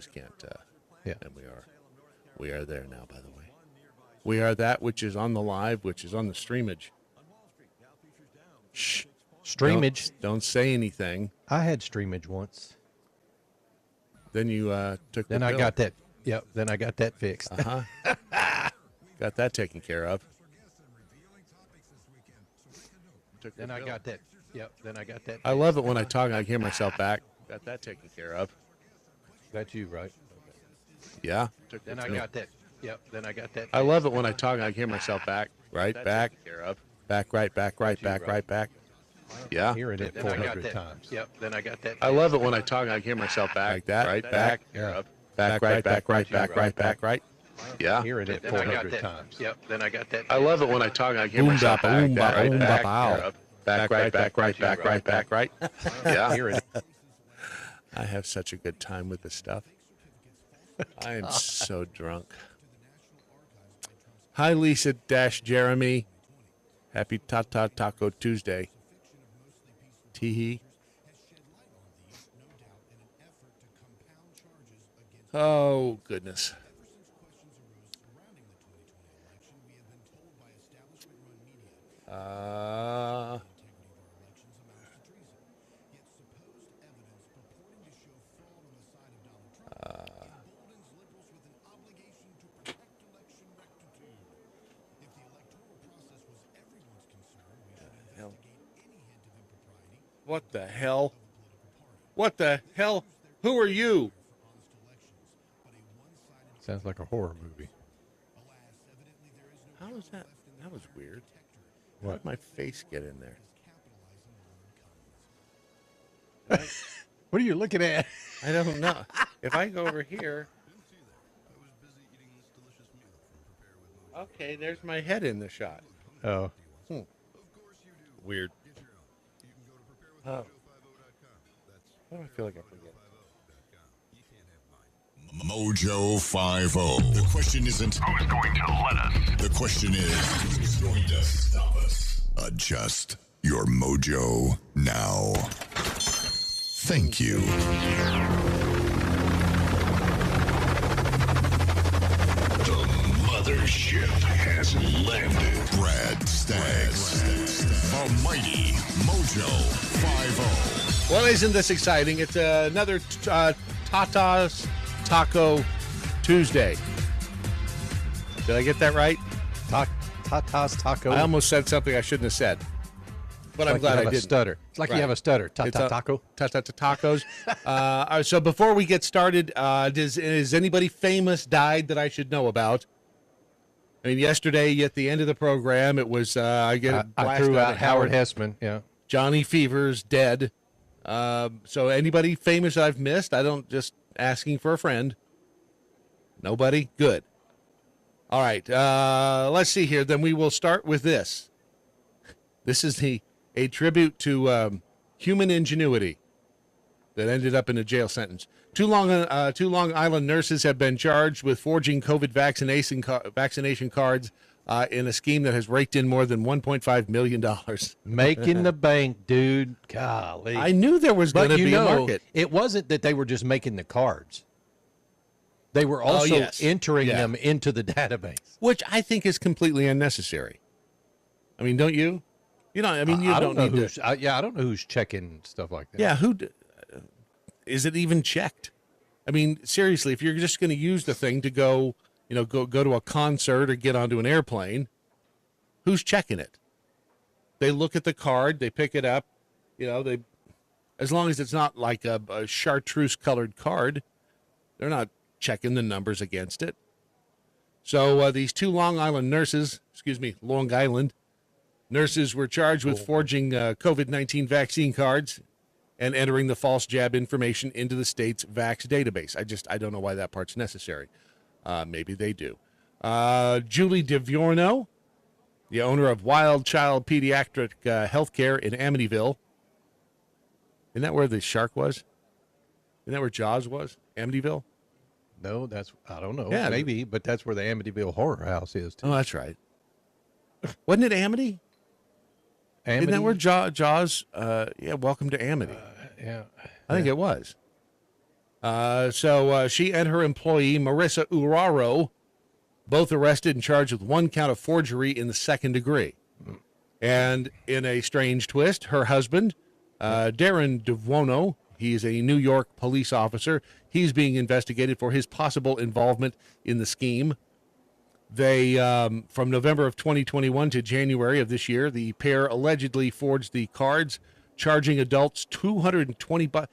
just can't. Yeah. And we are there now, by the way. We are that which is on the live, which is on the streamage. Shh. Streamage. Don't say anything. I had streamage once. Then you took the Then I pill. got that. Yep. Then I got that fixed. Got that taken care of. Then I got that. Yep. Then I got that. I love it when I talk and I hear myself back. Got that taken care of. That's you, right? Yeah. Then I got that. Yep. Then I got that. I love it when I talk and I hear myself back. Right, back. Back, right, back, right, back, right, back. Yeah. Hearing it 400 times. Yep. Then I got that. I love it when I talk and I hear myself back. Like that. Right, back. Yeah. Back, right, back, right, back, right, back, right. Yeah. Hearing it 400 times. Yep. Then I got that. I love it when I talk and I hear myself back. Right, back, back, right, back, right, back, right, back, right. Yeah. Hearing it. I have such a good time with this stuff. I am so drunk. Hi, Lisa-Jeremy. Happy Tata Taco Tuesday. Teehee. Oh, goodness. What the hell? What the hell? Who are you? Sounds like a horror movie. How is that? That was weird. What? How did my face get in there? What are you looking at? I don't know. If I go over here. Okay, there's my head in the shot. Oh. Weird. Oh. Why do I feel like I forget? Mojo 50. The question isn't who's going to let us. The question is who's going to stop us. Adjust your mojo now. Thank you. The mothership has landed. Brad Staggs. The mighty Mojo 50. Well, isn't this exciting? It's another Tata's Taco Tuesday. Did I get that right? Tata's Taco. I almost said something I shouldn't have said. But I'm glad I didn't. Stutter. It's like you have a stutter. Taco. Tacos. So before we get started, is anybody famous died that I should know about? I mean, yesterday at the end of the program, it was I threw out Howard Hessman. Yeah. Johnny Fever's dead. So anybody famous I've missed? I don't just asking for a friend. Nobody? Good. All right. Let's see here. Then we will start with this. This is a tribute to human ingenuity that ended up in a jail sentence. Two Long Island nurses have been charged with forging COVID vaccination cards in a scheme that has raked in more than $1.5 million. Making the bank, dude. Golly. I knew there was going to be a market. It wasn't that they were just making the cards. They were also entering them into the database. Which I think is completely unnecessary. I mean, don't you? You know, I mean, you don't need to. I don't know who's checking stuff like that. Yeah, is it even checked? I mean, seriously, if you're just going to use the thing to go to a concert or get onto an airplane, who's checking it? They look at the card, they pick it up, as long as it's not like a chartreuse colored card, they're not checking the numbers against it. So these two Long Island nurses were charged with forging COVID-19 vaccine cards and entering the false jab information into the state's Vax database. I don't know why that part's necessary. Maybe they do. Julie DeViorno, the owner of Wild Child Pediatric Healthcare in Amityville. Isn't that where the shark was? Isn't that where Jaws was? Amityville? No, I don't know. Yeah, maybe, but that's where the Amityville Horror House is, too. Oh, that's right. Wasn't it Amity? Isn't that where Jaws, Welcome to Amity. Yeah. I think it was. So she and her employee, Marissa Uraro, both arrested and charged with one count of forgery in the second degree. And in a strange twist, her husband, Darren DeVuono, he's a New York police officer. He's being investigated for his possible involvement in the scheme. They, from November of 2021 to January of this year, the pair allegedly forged the cards, charging adults $220.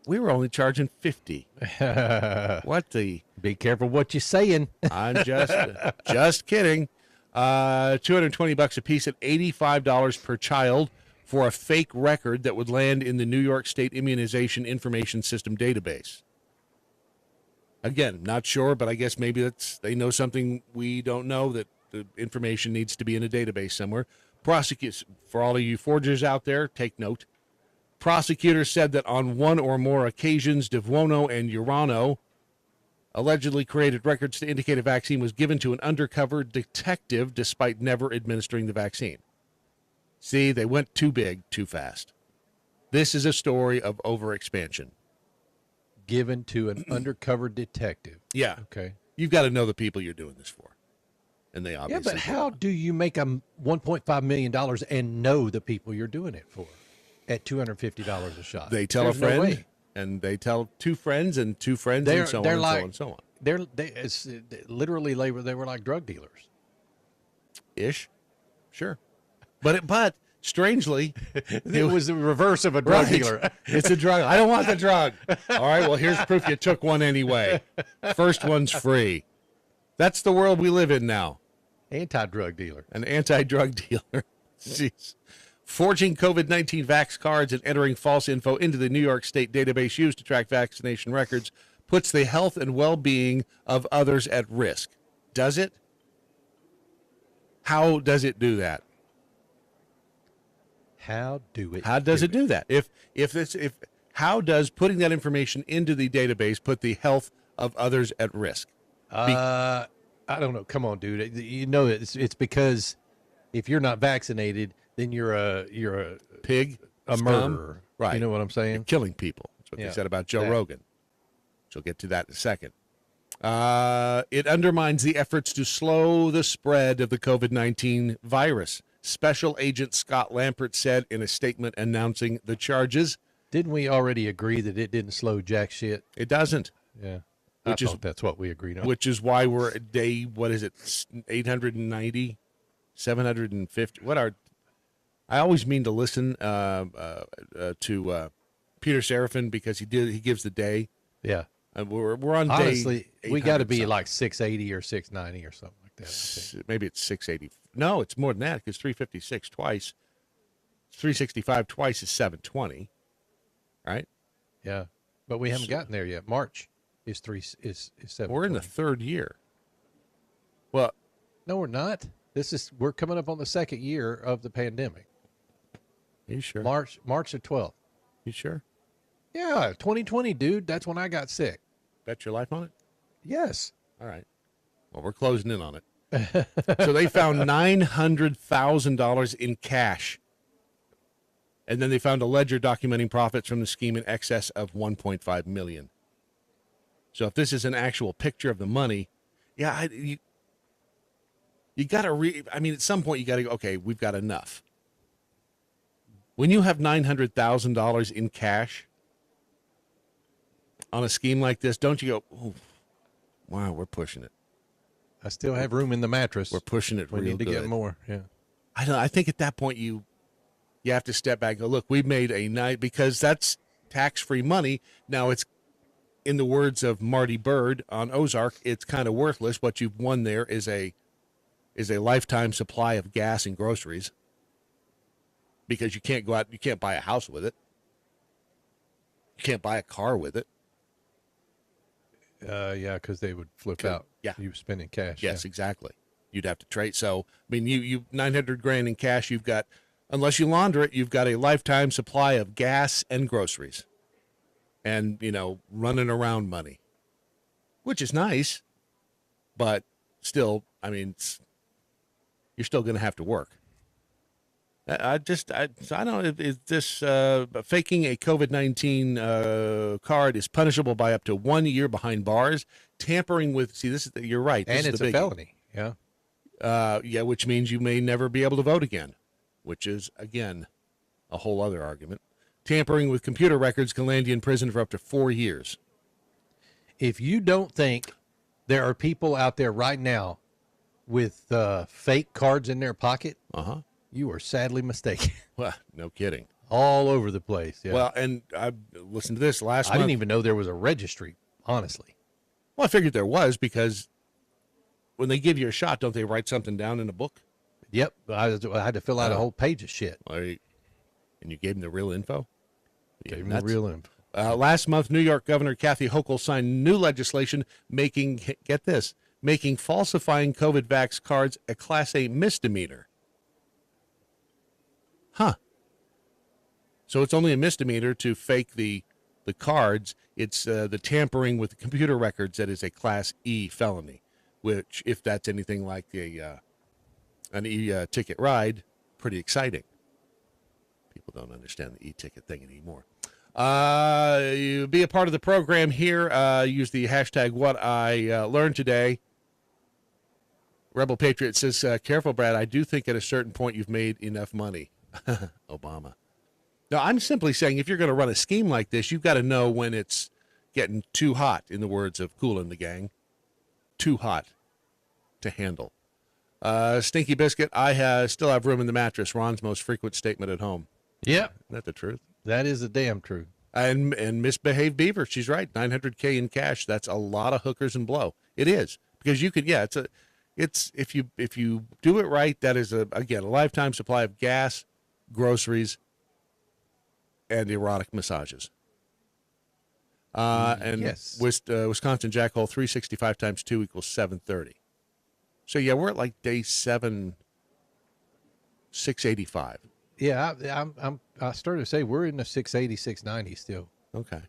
We were only charging 50. What the? Be careful what you're saying. I'm just kidding. $220 a piece at $85 per child for a fake record that would land in the New York State Immunization Information System database. Again, not sure, but I guess maybe they know something we don't know, that the information needs to be in a database somewhere. Prosecutors, for all of you forgers out there, take note. Prosecutors said that on one or more occasions, DeVuono and Urano allegedly created records to indicate a vaccine was given to an undercover detective despite never administering the vaccine. See, they went too big, too fast. This is a story of overexpansion. Given to an undercover detective. Yeah. Okay. You've got to know the people you're doing this for. And they obviously. Yeah, but how do you make $1.5 million and know the people you're doing it for at $250 a shot? They tell There's a friend, no way. and they tell two friends, and two friends, and so on and so on and so on. It's literally they were like drug dealers. Ish. Sure. But strangely, it was the reverse of a drug dealer. It's a drug. I don't want the drug. All right, well, here's proof you took one anyway. First one's free. That's the world we live in now. Anti-drug dealer. An anti-drug dealer. Jeez. Forging COVID-19 vax cards and entering false info into the New York State database used to track vaccination records puts the health and well-being of others at risk. Does it? How does it do that? How does it do that? How does putting that information into the database put the health of others at risk? I don't know. Come on, dude. You know it's because if you're not vaccinated, then you're a pig, a murderer. Right. You know what I'm saying? You're killing people. That's what they said about Joe Rogan. So we'll get to that in a second. It undermines the efforts to slow the spread of the COVID-19 virus. Special Agent Scott Lampert said in a statement announcing the charges. Didn't we already agree that it didn't slow jack shit? It doesn't. Yeah. That's what we agreed on. Which is why we're at day, what is it, 890, 750? I always mean to listen to Peter Seraphin because he gives the day. Yeah. We're on honestly, day we got to be like 680 or 690 or something like that. Maybe it's 680. No, it's more than that because 356 twice, 365 twice is 720, right? Yeah, but we haven't gotten there yet. March is 7. We're in the third year. Well, no, we're not. We're coming up on the second year of the pandemic. Are you sure? March the 12th. You sure? Yeah, 2020, dude. That's when I got sick. Bet your life on it? Yes. All right. Well, we're closing in on it. So they found $900,000 in cash. And then they found a ledger documenting profits from the scheme in excess of $1.5 million. So if this is an actual picture of the money, yeah, you got to at some point you got to go, okay, we've got enough. When you have $900,000 in cash on a scheme like this, don't you go, oh, wow, we're pushing it. I still have room in the mattress. We're pushing it. We need to get more. Yeah. I think at that point you have to step back and go, look, we made a night because that's tax-free money. Now it's, in the words of Marty Bird on Ozark, it's kind of worthless. What you've won there is a lifetime supply of gas and groceries because you can't go out, you can't buy a house with it. You can't buy a car with it. Yeah, because they would flip out. Yeah. You spending cash. Yes, yeah. exactly. You'd have to trade. So, I mean, you $900,000 in cash, you've got, unless you launder it, you've got a lifetime supply of gas and groceries and, running around money, which is nice, but still, I mean, you're still going to have to work. So I don't know if this faking a COVID-19 card is punishable by up to 1 year behind bars. Tampering with, see, this is, you're right. This And is it's the a biggie. felony. Yeah. Yeah, which means you may never be able to vote again, which is, again, a whole other argument. Tampering with computer records can land you in prison for up to 4 years. If you don't think there are people out there right now with fake cards in their pocket, you are sadly mistaken. Well, no kidding. All over the place. Yeah. Well, and I listened to this last I month. didn't even know there was a registry, honestly. Well, I figured there was because when they give you a shot, don't they write something down in a book? Yep. I had to fill out a whole page of shit. And you gave them the real info? Gave them the real info. Last month, New York Governor Kathy Hochul signed new legislation making, get this, making falsifying COVID vax cards a Class A misdemeanor. Huh. So it's only a misdemeanor to fake the cards. It's the tampering with the computer records that is a Class E felony, which, if that's anything like an e-ticket ride, pretty exciting. People don't understand the e-ticket thing anymore. You be a part of the program here. Use the hashtag what I learned today. Rebel Patriot says, careful, Brad. I do think at a certain point you've made enough money. Obama. No, I'm simply saying if you're going to run a scheme like this, you've got to know when it's getting too hot, in the words of Kool and the Gang. Too hot to handle. Stinky Biscuit, I still have room in the mattress. Ron's most frequent statement at home. Yeah. Isn't that the truth? That is the damn truth. And Misbehaved Beaver, she's right. $900K in cash. That's a lot of hookers and blow. It is, because you could. Yeah, it's if you do it right, that is a lifetime supply of gas, groceries, and erotic massages. And yes. Wisconsin Jackhole 365 times 2 equals 730. So yeah, we're at like day 685. Yeah, I started to say we're in the 680, 690 still. Okay.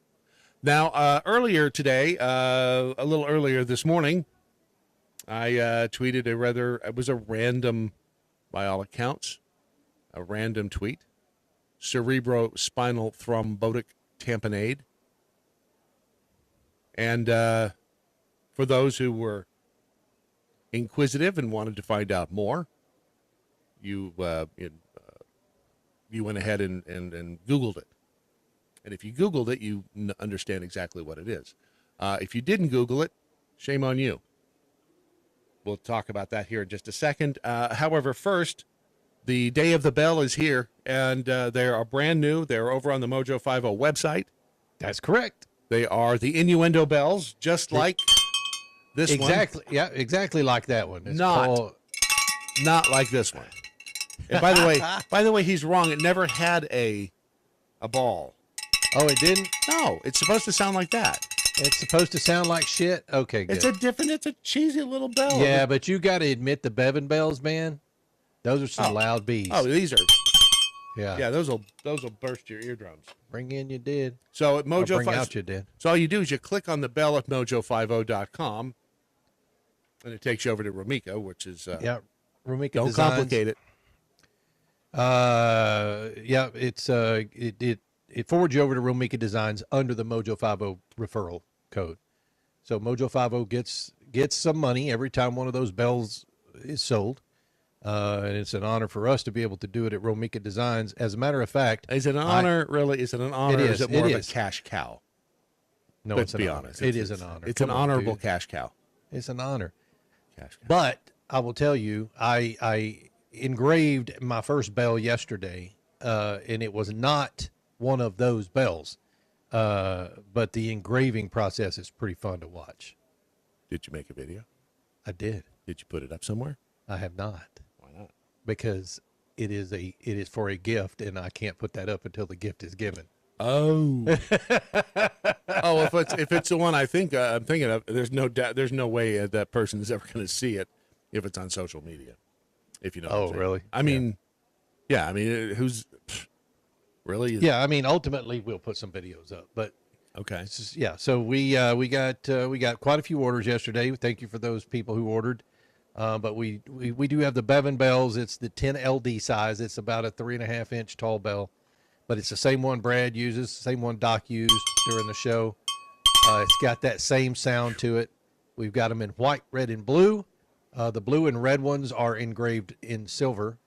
Now, earlier today, a little earlier this morning, I tweeted it was a random, by all accounts, a random tweet. Cerebrospinal thrombotic tamponade. And for those who were inquisitive and wanted to find out more, you went ahead and Googled it. And if you Googled it, you understand exactly what it is. If you didn't Google it, shame on you. We'll talk about that here in just a second. However, first, the Day of the Bell is here, and they are brand new. They're over on the Mojo 50 website. That's correct. They are the innuendo bells, just like this one. Exactly. Yeah, exactly like that one. It's not like this one. And by the way, he's wrong. It never had a ball. Oh, it didn't? No, it's supposed to sound like that. It's supposed to sound like shit? Okay, good. It's a cheesy little bell. Yeah, but you got to admit the Bevan bells, man, those are some loud bees. Oh, these are. Yeah, those will burst your eardrums. Bring in you did. So at Mojo, bring out you did. So all you do is you click on the bell at mojo50.com, and it takes you over to Rumika, which is Rumika don't Designs. complicate it. Yeah, it's it forwards you over to Rumika Designs under the Mojo 50 referral code. So Mojo 50 gets some money every time one of those bells is sold. And it's an honor for us to be able to do it at Rumika Designs. As a matter of fact, Is it an honor? Really? Is it an honor? It Or is. is it more It of is. a cash cow? no, Let's it's an be honor. honest. It is an honor. It's Come an on, honorable dude. cash cow. It's an honor. Cash cow. But I will tell you, I engraved my first bell yesterday, and it was not one of those bells. But the engraving process is pretty fun to watch. Did you make a video? I did. Did you put it up somewhere? I have not, Why not? because it is for a gift, and I can't put that up until the gift is given. Oh. Oh, if it's the one I'm thinking of, there's no doubt, there's no way that person is ever going to see it if it's on social media. If you know. what I'm saying. Really? I mean, yeah. I mean, who's really? Yeah, I mean, ultimately we'll put some videos up, but Okay. it's just, yeah. So we got quite a few orders yesterday. Thank you for those people who ordered. But we do have the Bevan bells. It's the 10 LD size. It's about a 3.5-inch tall bell, but it's the same one Brad uses, the same one Doc used during the show. It's got that same sound to it. We've got them in white, red, and blue. The blue and red ones are engraved in silver,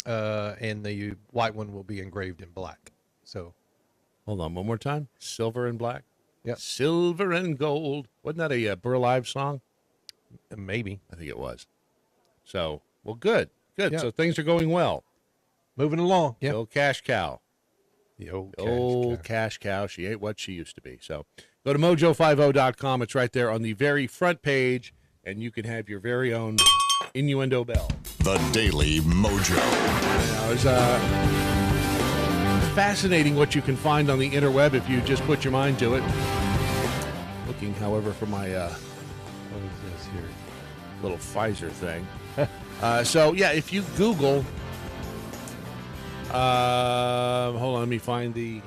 and the white one will be engraved in black. So, hold on one more time. Silver and black. Yep. Silver and gold. Wasn't that a Burl Ives song? Maybe. I think it was. So, well, good. Yeah. So things are going well. Moving along. The old cash cow. The old Cash cow. She ain't what she used to be. So go to mojo50.com. It's right there on the very front page, and you can have your very own innuendo bell. The Daily Mojo. Now, it's fascinating what you can find on the interweb if you just put your mind to it. Looking, however, for my what is this here? little Pfizer thing. So, yeah, if you Google... hold on, let me find the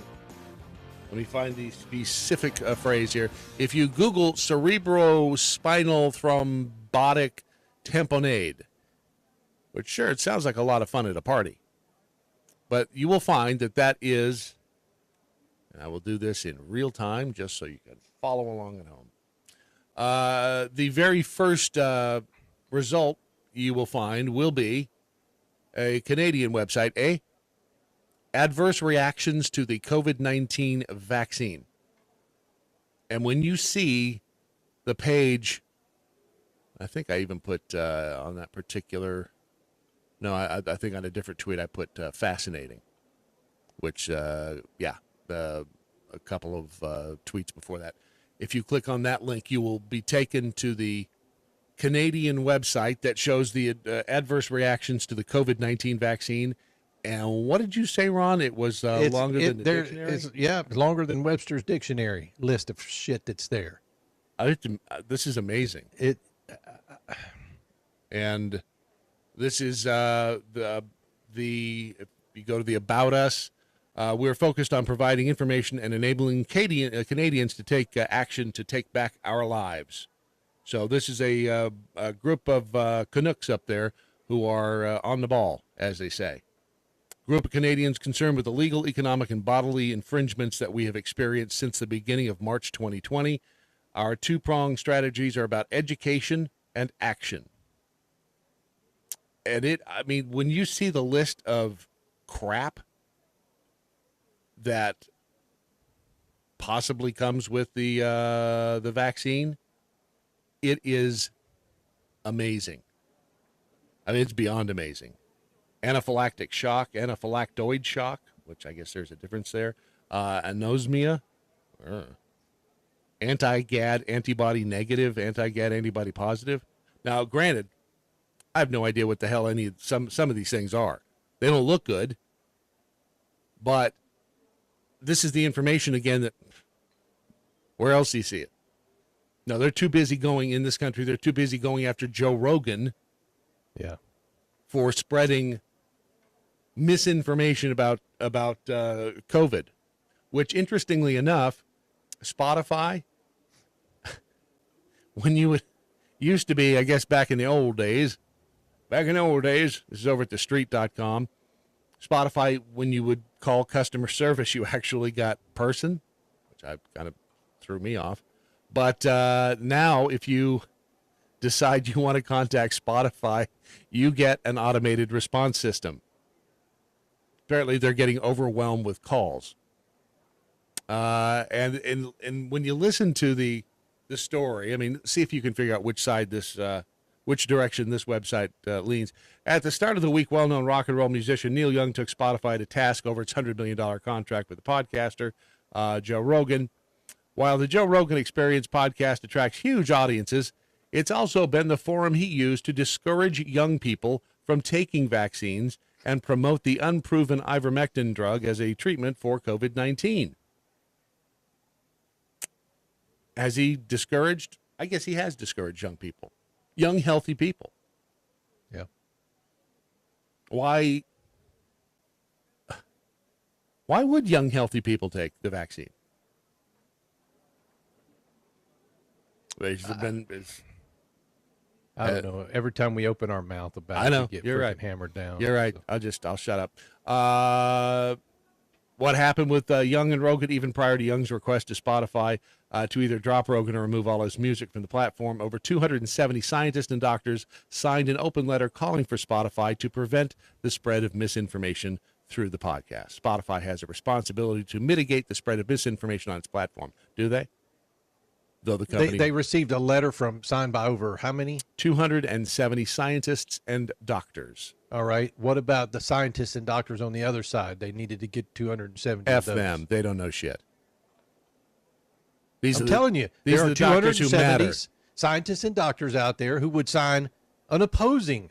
specific phrase here. If you Google cerebrospinal thrombotic tamponade, which sure, it sounds like a lot of fun at a party, but you will find that is, and I will do this in real time just so you can follow along at home. The very first result you will find will be a Canadian website, adverse reactions to the COVID-19 vaccine. And when you see the page, I think I even put on that particular, no, I think on a different tweet I put fascinating, which, a couple of tweets before that. If you click on that link, you will be taken to the Canadian website that shows the adverse reactions to the COVID-19 vaccine. And what did you say, Ron? It was longer than the dictionary? It's longer than Webster's dictionary list of shit that's there. This is amazing. And this is if you go to the About Us, we're focused on providing information and enabling Canadians to take action to take back our lives. So this is a group of Canucks up there who are on the ball, as they say. Group of Canadians concerned with the legal, economic, and bodily infringements that we have experienced since the beginning of March 2020. Our two-pronged strategies are about education and action. And when you see the list of crap that possibly comes with the vaccine, it is amazing. I mean, it's beyond amazing. Anaphylactic shock, anaphylactoid shock, which I guess there's a difference there. Anosmia, anti-GAD antibody negative, anti-GAD antibody positive. Now, granted, I have no idea what the hell some of these things are. They don't look good, but this is the information again that where else do you see it? No, they're too busy going in this country. They're too busy going after Joe Rogan. Yeah. For spreading misinformation about COVID, which interestingly enough, Spotify, when used to be, I guess back in the old days, this is over at thestreet.com, Spotify, when you would call customer service, you actually got person, which I kind of threw me off. But now if you decide you want to contact Spotify, you get an automated response system. Apparently, they're getting overwhelmed with calls. And when you listen to the story, I mean, see if you can figure out which side which direction this website leans. At the start of the week, well-known rock and roll musician Neil Young took Spotify to task over its $100 million contract with the podcaster Joe Rogan. While the Joe Rogan Experience podcast attracts huge audiences, it's also been the forum he used to discourage young people from taking vaccines and promote the unproven ivermectin drug as a treatment for COVID-19. Has he discouraged? I guess he has discouraged young people, young, healthy people. Yeah. Why would young, healthy people take the vaccine? They should have been... I don't know. Every time we open our mouth about it, we get you're right. hammered down. You're right. So. I'll shut up. What happened with Young and Rogan, even prior to Young's request to Spotify to either drop Rogan or remove all his music from the platform? Over 270 scientists and doctors signed an open letter calling for Spotify to prevent the spread of misinformation through the podcast. Spotify has a responsibility to mitigate the spread of misinformation on its platform. Do they? Though the company They received a letter signed by over how many? 270 scientists and doctors. All right. What about the scientists and doctors on the other side? They needed to get 270 F of those. them. They don't know shit. I'm telling you, these there are are the doctors who matter. 270 scientists and doctors out there who would sign an opposing.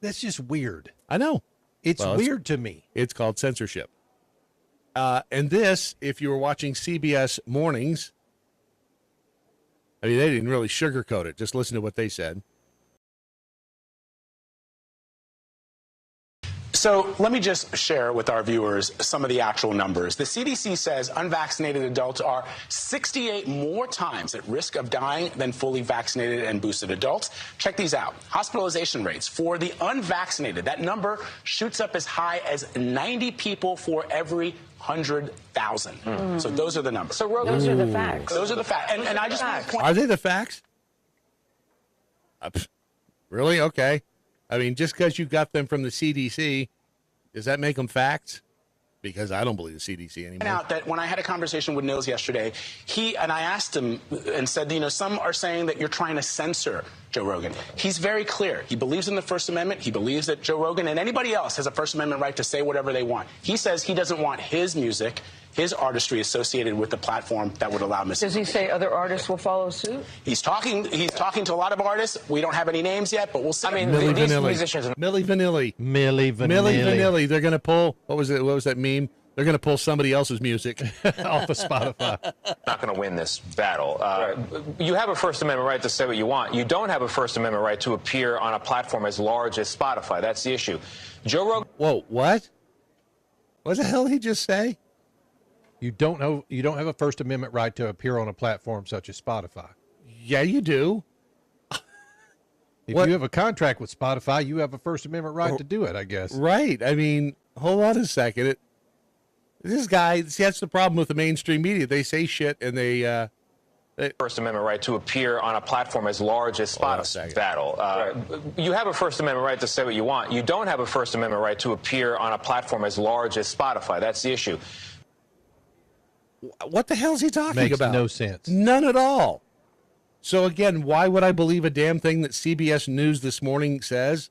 That's just weird. I know. It's weird to me. It's called censorship. And this, if you were watching CBS Mornings, I mean, they didn't really sugarcoat it. Just listen to what they said. So let me just share with our viewers some of the actual numbers. The CDC says unvaccinated adults are 68 more times at risk of dying than fully vaccinated and boosted adults. Check these out. Hospitalization rates for the unvaccinated, that number shoots up as high as 90 people for every 100,000. So those are the numbers. So those are the facts. Those are the facts. And I just want to point Are they the facts? Really? Okay. I mean, just because you got them from the CDC, does that make them facts? Because I don't believe the CDC anymore. Out that when I had a conversation with Nils yesterday, I asked him and said, some are saying that you're trying to censor Joe Rogan. He's very clear. He believes in the First Amendment. He believes that Joe Rogan and anybody else has a First Amendment right to say whatever they want. He says he doesn't want his music, his artistry associated with the platform that would allow misinformation. Does he say other artists will follow suit? He's talking to a lot of artists. We don't have any names yet, but we'll see. I mean, Milli these Vanilli. musicians. Milli Vanilli. Milli Vanilli. Milli Vanilli. They're going to pull, what was that meme? They're going to pull somebody else's music off of Spotify. Not going to win this battle. You have a First Amendment right to say what you want. You don't have a First Amendment right to appear on a platform as large as Spotify. That's the issue. Joe Rogan. Whoa, what? What the hell did he just say? You don't have a First Amendment right to appear on a platform such as Spotify. Yeah, you do. If you have a contract with Spotify, you have a First Amendment right to do it, I guess. Right. I mean, hold on a second. This guy, see, that's the problem with the mainstream media. They say shit and they First Amendment right to appear on a platform as large as Spotify. Battle. You have a First Amendment right to say what you want. You don't have a First Amendment right to appear on a platform as large as Spotify. That's the issue. What the hell is he talking about? Makes no sense. None at all. So again, why would I believe a damn thing that CBS News this morning says?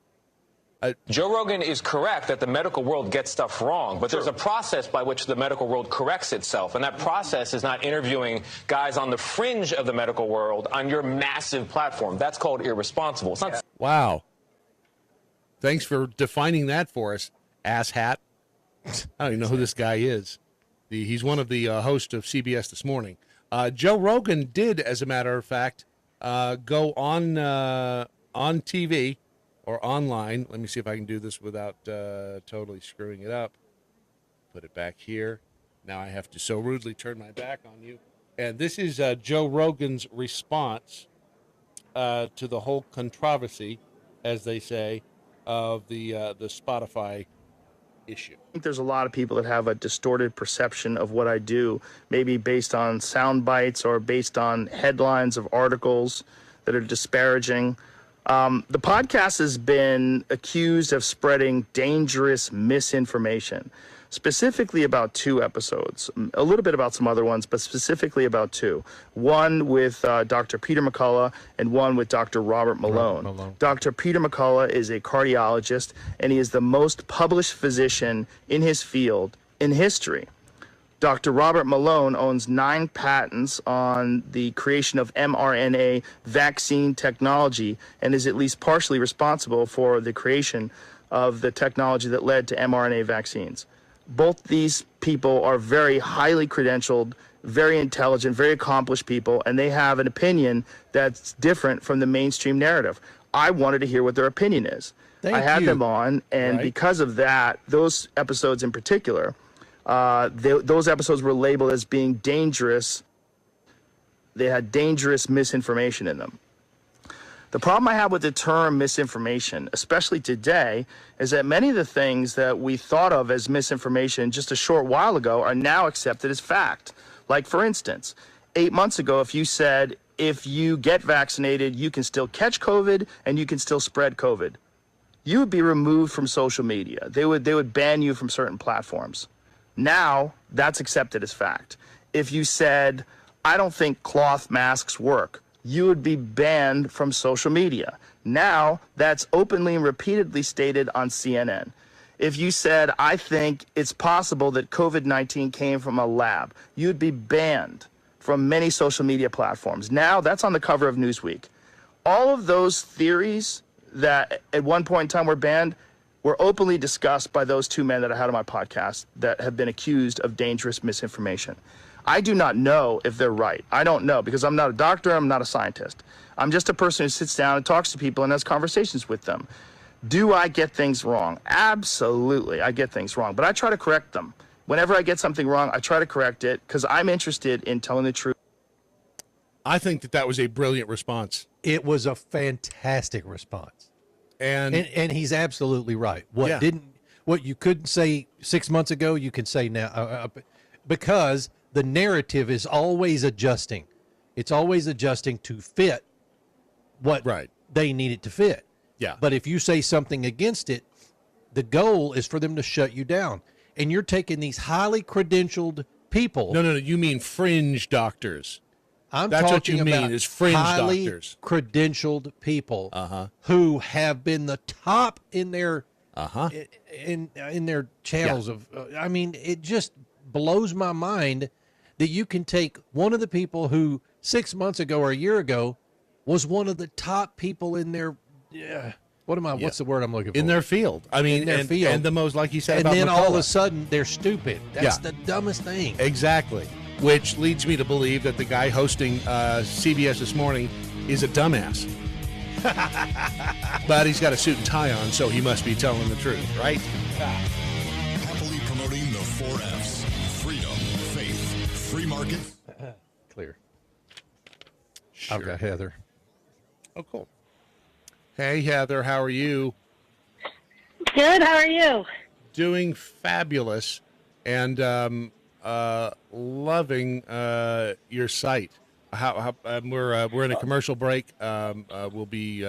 Joe Rogan is correct that the medical world gets stuff wrong, but there's a process by which the medical world corrects itself, and that process is not interviewing guys on the fringe of the medical world on your massive platform. That's called irresponsible. It's not. Wow. Thanks for defining that for us, asshat. I don't even know who this guy is. He's one of the hosts of CBS This Morning. Joe Rogan did, as a matter of fact, go on TV or online. Let me see if I can do this without totally screwing it up. Put it back here. Now I have to so rudely turn my back on you. And this is Joe Rogan's response to the whole controversy, as they say, of the Spotify issue. I think there's a lot of people that have a distorted perception of what I do, maybe based on sound bites or based on headlines of articles that are disparaging. The podcast has been accused of spreading dangerous misinformation, specifically about 2 episodes, a little bit about some other ones, but specifically about 2. One with Dr. Peter McCullough and one with Dr. Robert Malone. Dr. Peter McCullough is a cardiologist, and he is the most published physician in his field in history. Dr. Robert Malone owns 9 patents on the creation of mRNA vaccine technology and is at least partially responsible for the creation of the technology that led to mRNA vaccines. Both these people are very highly credentialed, very intelligent, very accomplished people, and they have an opinion that's different from the mainstream narrative. I wanted to hear what their opinion is. I had them on, and because of that, those episodes in particular, those episodes were labeled as being dangerous. They had dangerous misinformation in them. The problem I have with the term misinformation, especially today, is that many of the things that we thought of as misinformation just a short while ago are now accepted as fact. Like, for instance, 8 months ago, if you said, if you get vaccinated, you can still catch COVID and you can still spread COVID, you would be removed from social media. They would ban you from certain platforms. Now, that's accepted as fact. If you said, I don't think cloth masks work, you would be banned from social media. Now, that's openly and repeatedly stated on CNN. If you said, I think it's possible that COVID-19 came from a lab, you'd be banned from many social media platforms. Now, that's on the cover of Newsweek. All of those theories that at one point in time were banned were openly discussed by those two men that I had on my podcast that have been accused of dangerous misinformation. I do not know if they're right. I don't know, because I'm not a doctor, I'm not a scientist. I'm just a person who sits down and talks to people and has conversations with them. Do I get things wrong? Absolutely, I get things wrong, but I try to correct them. Whenever I get something wrong, I try to correct it because I'm interested in telling the truth. I think that was a brilliant response. It was a fantastic response. And he's absolutely right. Yeah. What you couldn't say 6 months ago, you can say now, because the narrative is always adjusting. It's always adjusting to fit what they need it to fit. Yeah. But if you say something against it, the goal is for them to shut you down. And you're taking these highly credentialed people. No, you mean fringe doctors. That's what you mean is fringe highly doctors. Credentialed people who have been the top in their in their channels of. I mean, it just blows my mind that you can take one of the people who 6 months ago or a year ago was one of the top people in their. What's the word I'm looking for? In their field. I mean, in their field. And the most, like you said, and about then all of a McCullough. sudden they're stupid. That's the dumbest thing. Exactly. Which leads me to believe that the guy hosting CBS this morning is a dumbass. But he's got a suit and tie on, so he must be telling the truth, right? Happily promoting the 4 Fs. Freedom, faith, free market. Clear. Sure. I've got Heather. Oh, cool. Hey, Heather, how are you? Good. How are you? Doing fabulous and loving your site. We're in a commercial break. We'll be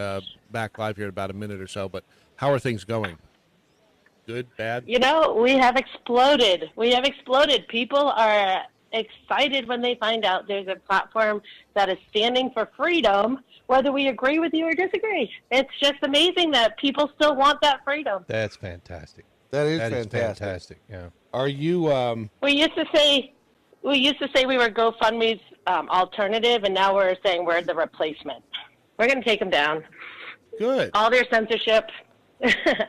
back live here in about a minute or so. But how are things going? Good, bad? You know, we have exploded. People are excited when they find out there's a platform that is standing for freedom, whether we agree with you or disagree. It's just amazing that people still want that freedom. That's fantastic. That is fantastic. Yeah. Are you? We used to say we were GoFundMe's alternative, and now we're saying we're the replacement. We're going to take them down. Good. All their censorship.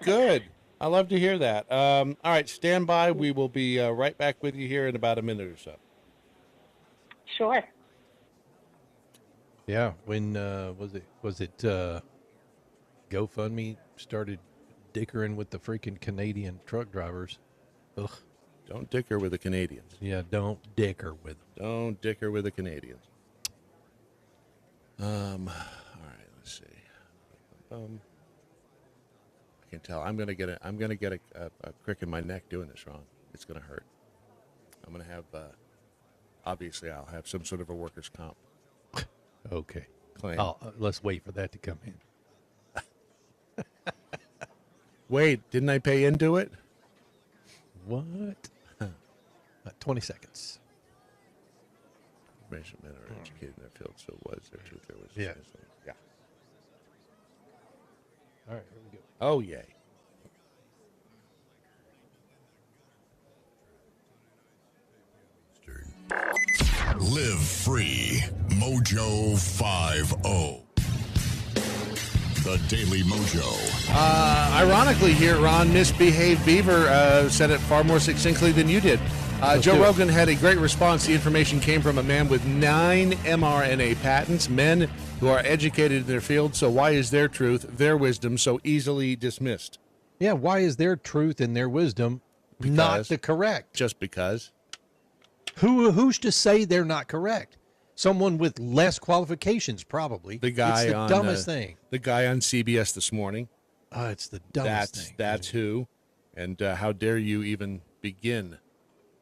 Good. I love to hear that. All right, stand by. We will be right back with you here in about a minute or so. Sure. Yeah. When was it GoFundMe started dickering with the freaking Canadian truck drivers? Ugh. Don't dicker with the Canadians. Yeah, don't dicker with them. Don't dicker with the Canadians. All right, let's see. I can tell. I'm gonna get a crick in my neck doing this, Ron. It's gonna hurt. I'm gonna have. Obviously, I'll have some sort of a workers' comp. Okay. Claim. Oh, let's wait for that to come in. Wait, didn't I pay into it? What? 20 seconds. Information men are educated in their field, so was there truth? There was. Yeah. Yeah. All right, here we go. Oh, yay. Live free. Mojo 50. The Daily Mojo. Ironically here, Ron, Misbehaved Beaver said it far more succinctly than you did. Joe Rogan had a great response. The information came from a man with 9 mRNA patents, men who are educated in their field. So why is their truth, their wisdom, so easily dismissed? Yeah, why is their truth and their wisdom not the correct? Just because. Who's to say they're not correct? someone with less qualifications, probably. The guy it's the on dumbest thing. The guy on CBS this morning. Oh, it's the dumbest thing. That's who. And how dare you even begin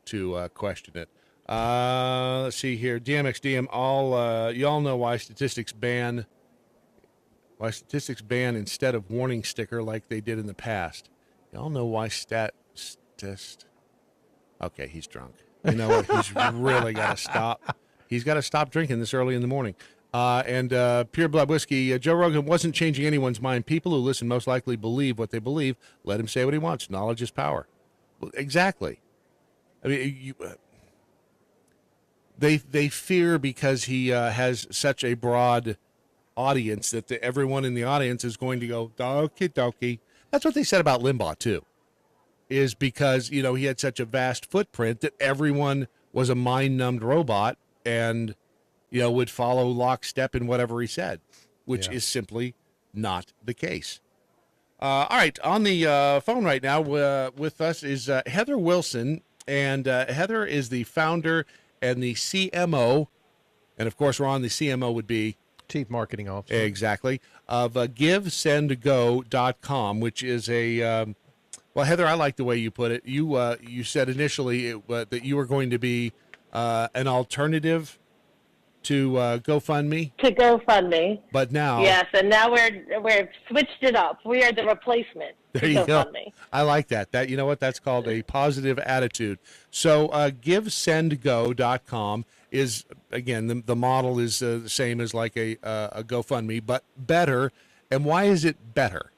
to question it? Let's see here. DMXDM, you all know why statistics ban instead of warning sticker like they did in the past. Y'all know why Okay, he's drunk. You know what? He's really got to stop. He's got to stop drinking this early in the morning. And Pure Blood Whiskey, Joe Rogan wasn't changing anyone's mind. People who listen most likely believe what they believe. Let him say what he wants. Knowledge is power. Exactly. I mean, they fear because he has such a broad audience that everyone in the audience is going to go, okie dokie. That's what they said about Limbaugh, too, is because, he had such a vast footprint that everyone was a mind-numbed robot and, would follow lockstep in whatever he said, which is simply not the case. All right, on the phone right now with us is Heather Wilson, and Heather is the founder and the CMO, and of course, Ron, the CMO would be Chief Marketing Officer. Exactly, of GiveSendGo.com, which is a well, Heather, I like the way you put it. You said initially that you were going to be an alternative to GoFundMe. To GoFundMe. But now, yes, and now we're switched it up. We are the replacement. There you go. I like that. That, you know what? That's called a positive attitude. So GiveSendGo.com is, again, the model is the same as like a GoFundMe, but better. And why is it better?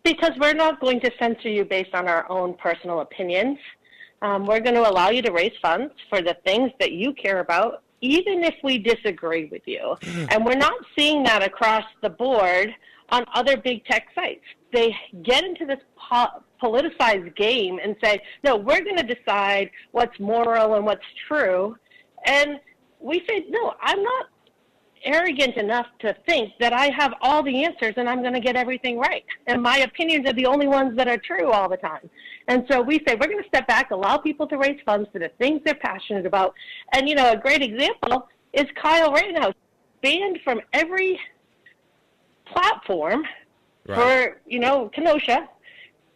Because we're not going to censor you based on our own personal opinions. We're going to allow you to raise funds for the things that you care about, even if we disagree with you. And we're not seeing that across the board on other big tech sites. They get into this politicized game and say, no, we're going to decide what's moral and what's true. And we say, no, I'm not arrogant enough to think that I have all the answers and I'm going to get everything right. And my opinions are the only ones that are true all the time. And so we say, we're going to step back, allow people to raise funds for the things they're passionate about. And, a great example is Kyle Rittenhouse, banned from every platform for, Kenosha.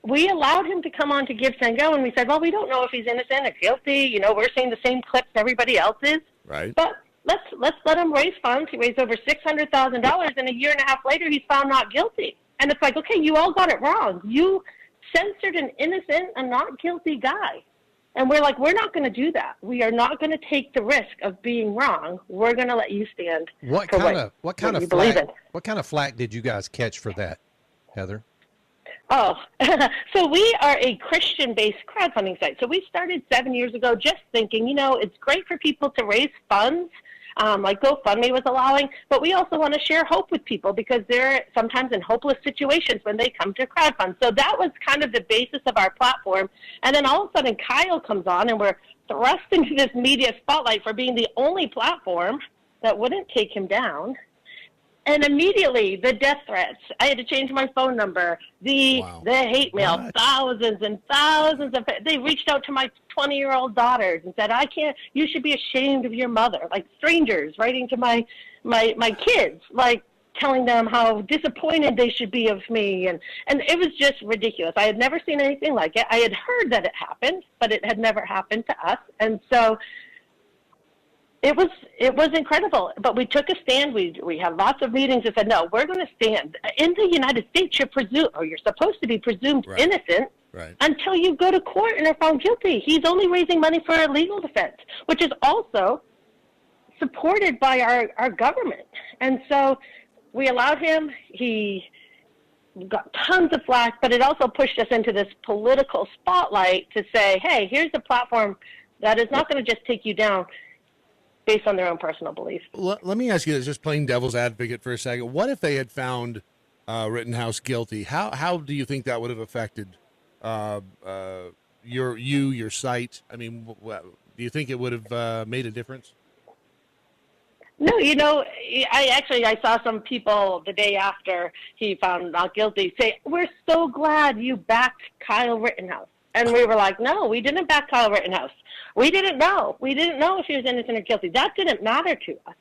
We allowed him to come on to Give, Send, Go, and we said, well, we don't know if he's innocent or guilty. We're seeing the same clips everybody else is. Right. But let's let him raise funds. He raised over $600,000, and a year and a half later, he's found not guilty. And it's like, okay, you all got it wrong. You censored an innocent and not guilty guy. And we're like, we're not going to do that. We are not going to take the risk of being wrong. We're going to let you stand. What for kind of flack did you guys catch for that, Heather? Oh, so we are a Christian-based crowdfunding site. So we started 7 years ago just thinking, it's great for people to raise funds, like GoFundMe was allowing, but we also want to share hope with people because they're sometimes in hopeless situations when they come to crowdfund. So that was kind of the basis of our platform. And then all of a sudden Kyle comes on and we're thrust into this media spotlight for being the only platform that wouldn't take him down. And immediately, the death threats, I had to change my phone number, the hate mail, thousands and thousands of, they reached out to my 20-year-old daughters and said, you should be ashamed of your mother, like strangers writing to my kids, like telling them how disappointed they should be of me. And it was just ridiculous. I had never seen anything like it. I had heard that it happened, but it had never happened to us. And so it was incredible, but we took a stand. We had lots of meetings and said, no, we're going to stand. In the United States, you're supposed to be presumed innocent until you go to court and are found guilty. He's only raising money for a legal defense, which is also supported by our government. And so we allowed him. He got tons of flack, but it also pushed us into this political spotlight to say, hey, here's a platform that is not going to just take you down based on their own personal beliefs. Let me ask you this, just playing devil's advocate for a second. What if they had found Rittenhouse guilty? How do you think that would have affected your site? I mean, do you think it would have made a difference? No, I saw some people the day after he found not guilty say, we're so glad you backed Kyle Rittenhouse. And we were like, no, we didn't backcall Rittenhouse. We didn't know. We didn't know if he was innocent or guilty. That didn't matter to us.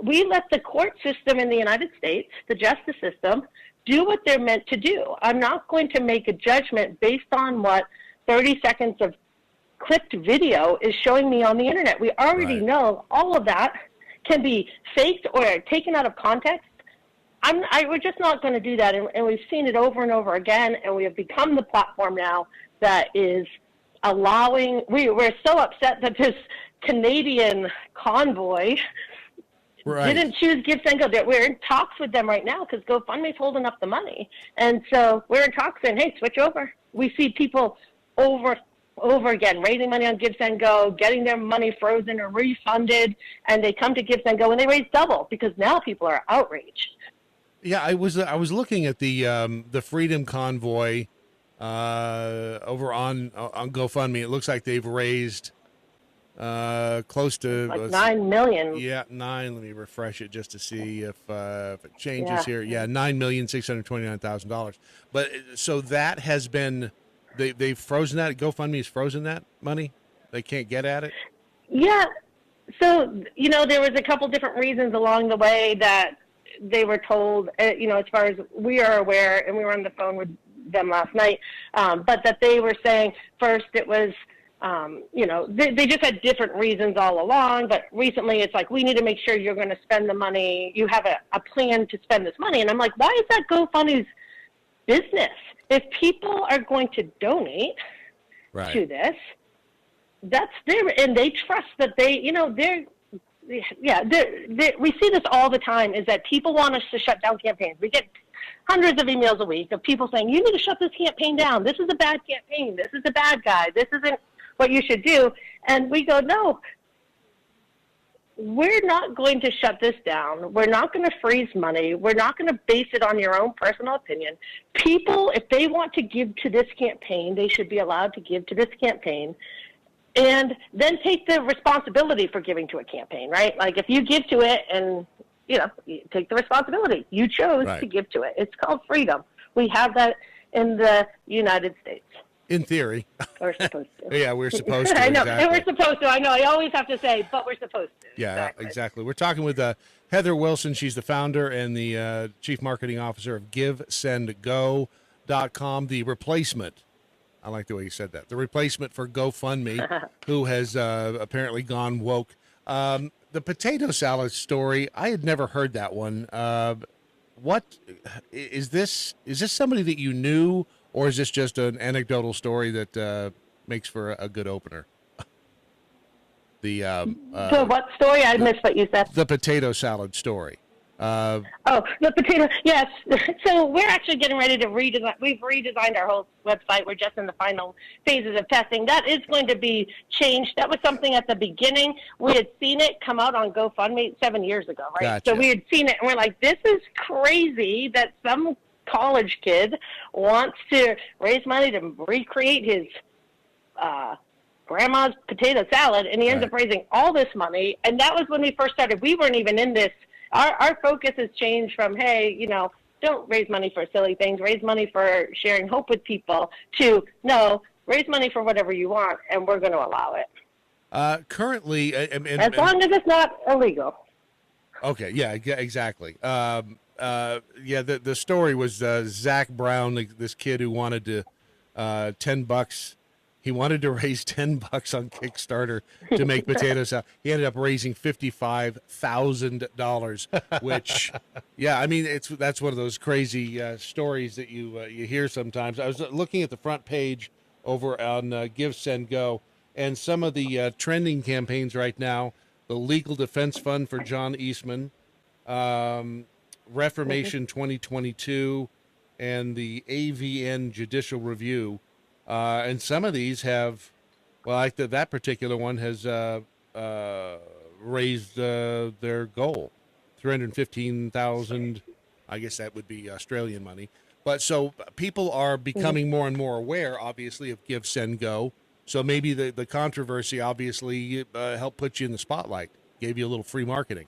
We let the court system in the United States, the justice system, do what they're meant to do. I'm not going to make a judgment based on what 30 seconds of clipped video is showing me on the internet. We already know all of that can be faked or taken out of context. We're just not going to do that, and we've seen it over and over again, and we have become the platform now that is allowing. We're so upset that this Canadian convoy didn't choose Give, Send, Go. We're in talks with them right now because GoFundMe's holding up the money, and so we're in talks saying, hey, switch over. We see people over again raising money on Give, Send, Go, getting their money frozen or refunded, and they come to Give, Send, Go and they raise double because now people are outraged. Yeah, I was looking at the Freedom Convoy over on GoFundMe. It looks like they've raised close to like $9 million. Yeah, 9. Let me refresh it just to see if it changes here. Yeah, $9,629,000. But so that has been they've frozen that. GoFundMe has frozen that money. They can't get at it. Yeah. So there was a couple different reasons along the way that they were told, as far as we are aware, and we were on the phone with them last night, but that they were saying first it was, they just had different reasons all along, but recently it's like, we need to make sure you're going to spend the money. You have a plan to spend this money. And I'm like, why is that GoFundMe's business? If people are going to donate to this, that's and they trust that we see this all the time, is that people want us to shut down campaigns. We get hundreds of emails a week of people saying, you need to shut this campaign down. This is a bad campaign. This is a bad guy. This isn't what you should do. And we go, no, we're not going to shut this down. We're not going to freeze money. We're not going to base it on your own personal opinion. People, if they want to give to this campaign, they should be allowed to give to this campaign. And then take the responsibility for giving to a campaign, right? Like if you give to it and, you take the responsibility. You chose to give to it. It's called freedom. We have that in the United States. In theory. We're supposed to. Yeah, we're supposed to. I know. Exactly. And we're supposed to. I know. I always have to say, but we're supposed to. Yeah, exactly. We're talking with Heather Wilson. She's the founder and the chief marketing officer of GiveSendGo.com, the replacement. I like the way you said that. The replacement for GoFundMe, who has apparently gone woke. The potato salad story, I had never heard that one. What is this? Is this somebody that you knew, or is this just an anecdotal story that makes for a good opener? The what story? I missed what you said. The potato salad story. The potato. Yes. So we're actually getting ready to redesign. We've redesigned our whole website. We're just in the final phases of testing. That is going to be changed. That was something at the beginning. We had seen it come out on GoFundMe 7 years ago, right? Gotcha. So we had seen it, and we're like, this is crazy that some college kid wants to raise money to recreate his grandma's potato salad, and he ends up raising all this money. And that was when we first started. We weren't even in this. Our focus has changed from, hey, don't raise money for silly things, raise money for sharing hope with people, to, no, raise money for whatever you want, and we're going to allow it. Currently, as long as it's not illegal. Okay, yeah, exactly. The story was Zach Brown, this kid who wanted to $10. He wanted to raise $10 on Kickstarter to make potato salad. He ended up raising $55,000, which, that's one of those crazy stories that you hear sometimes. I was looking at the front page over on Give, Send, Go, and some of the trending campaigns right now: the Legal Defense Fund for John Eastman, Reformation 2022, and the AVN Judicial Review. And some of these have, like that particular one has raised their goal, 315,000. I guess that would be Australian money. But so people are becoming more and more aware, obviously, of Give, Send, Go. So maybe the controversy obviously helped put you in the spotlight, gave you a little free marketing.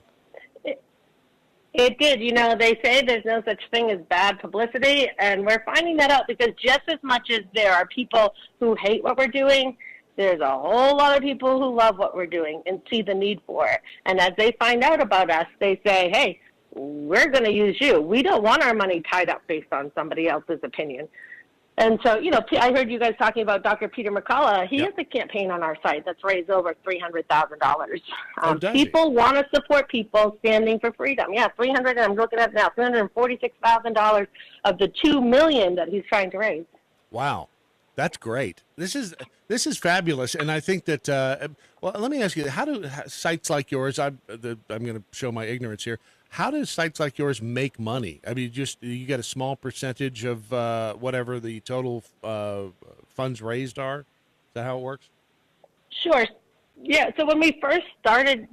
It did. You know, they say there's no such thing as bad publicity, and we're finding that out because just as much as there are people who hate what we're doing, there's a whole lot of people who love what we're doing and see the need for it. And as they find out about us, they say, hey, we're going to use you. We don't want our money tied up based on somebody else's opinion. And so, you know, I heard you guys talking about Dr. Peter McCullough. He has a campaign on our site that's raised over $300,000. People want to support people standing for freedom. Yeah, 300. I'm looking at it now, $346,000 of the $2 million that he's trying to raise. Wow, that's great. This is fabulous, and I think that. Well, let me ask you: how do sites like yours? I'm going to show my ignorance here. How do sites like yours make money? I mean, you get a small percentage of whatever the total funds raised are. Is that how it works? Sure. Yeah. So when we first started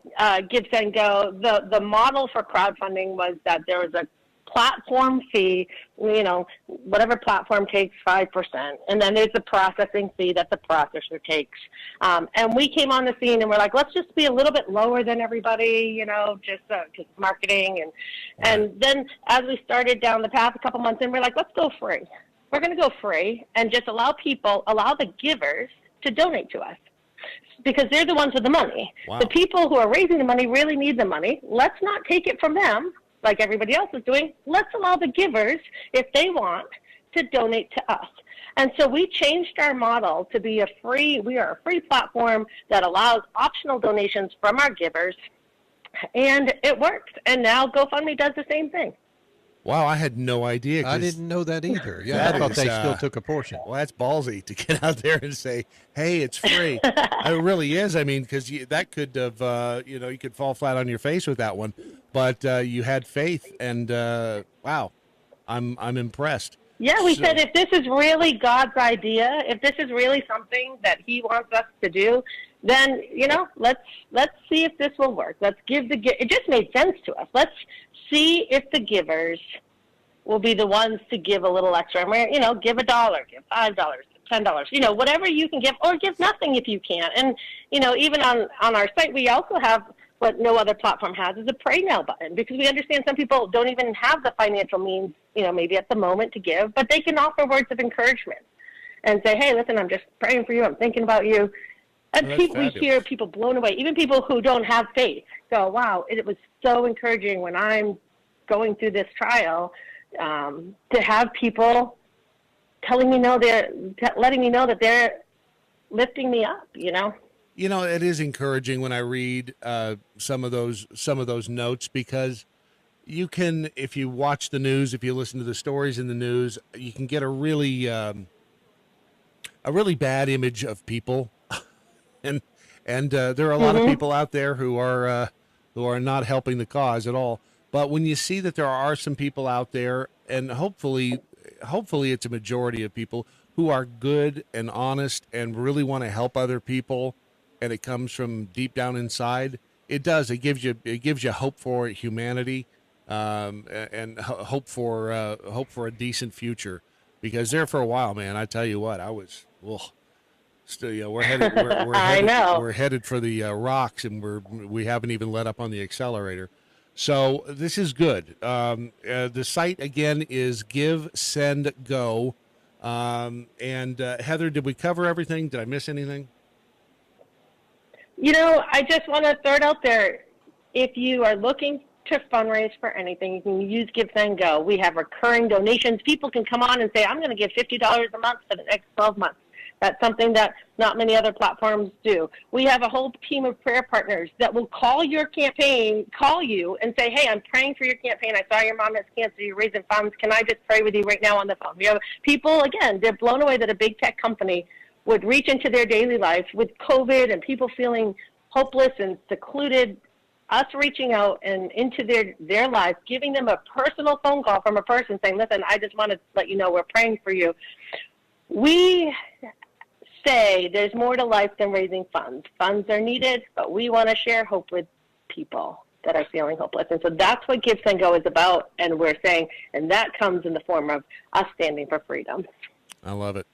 Give, Send, Go, the model for crowdfunding was that there was a platform fee, you know, whatever platform takes 5%. And then there's the processing fee that the processor takes. And we came on the scene and we're like, let's just be a little bit lower than everybody, you know, just marketing. And then as we started down the path a couple months in, we're like, let's go free. We're going to go free and just allow the givers to donate to us, because they're the ones with the money. Wow. The people who are raising the money really need the money. Let's not take it from them like everybody else is doing. Let's allow the givers, if they want, to donate to us. And so we changed our model to be we are a free platform that allows optional donations from our givers, and it works. And now GoFundMe does the same thing. Wow, I had no idea. I didn't know that either. Yeah, I thought they still took a portion. Well, that's ballsy to get out there and say, hey, it's free. It really is. I mean, because that could have, you could fall flat on your face with that one. But you had faith, and wow, I'm impressed. Yeah, we said if this is really God's idea, if this is really something that He wants us to do, then, you know, let's see if this will work. Let's give it just made sense to us. Let's see if the givers will be the ones to give a little extra. You know, give $1, give $5, $10, you know, whatever you can give, or give nothing if you can't. And, you know, even on our site, we also have what no other platform has is a pray now button, because we understand some people don't even have the financial means, you know, maybe at the moment to give, but they can offer words of encouragement and say, hey, listen, I'm just praying for you. I'm thinking about you. And we hear people blown away, even people who don't have faith go, wow, it was so encouraging when I'm going through this trial to have people letting me know that they're lifting me up, you know? You know, it is encouraging when I read some of those notes, because you can, if you watch the news, if you listen to the stories in the news, you can get a really bad image of people, and there are a lot of people out there who are not helping the cause at all. But when you see that there are some people out there, and hopefully it's a majority of people who are good and honest and really want to help other people, and it comes from deep down inside, it gives you hope for humanity, and hope for a decent future. Because there for a while, man, I tell you what, I was still, you know, we're headed we're headed for the rocks, and we haven't even let up on the accelerator. So this is good. The site again is Give, Send, Go. And Heather, did we cover everything? Did I miss anything? You know, I just want to throw it out there. If you are looking to fundraise for anything, you can use Give, Send, Go. We have recurring donations. People can come on and say, I'm going to give $50 a month for the next 12 months. That's something that not many other platforms do. We have a whole team of prayer partners that will call you and say, hey, I'm praying for your campaign. I saw your mom has cancer. You're raising funds. Can I just pray with you right now on the phone? We have people, again, they're blown away that a big tech company would reach into their daily life with COVID and people feeling hopeless and secluded. Us reaching out and into their lives, giving them a personal phone call from a person saying, listen, I just want to let you know we're praying for you. We say there's more to life than raising funds. Funds are needed, but we want to share hope with people that are feeling hopeless. And so that's what Give, Send, Go is about, and we're saying, and that comes in the form of us standing for freedom. I love it.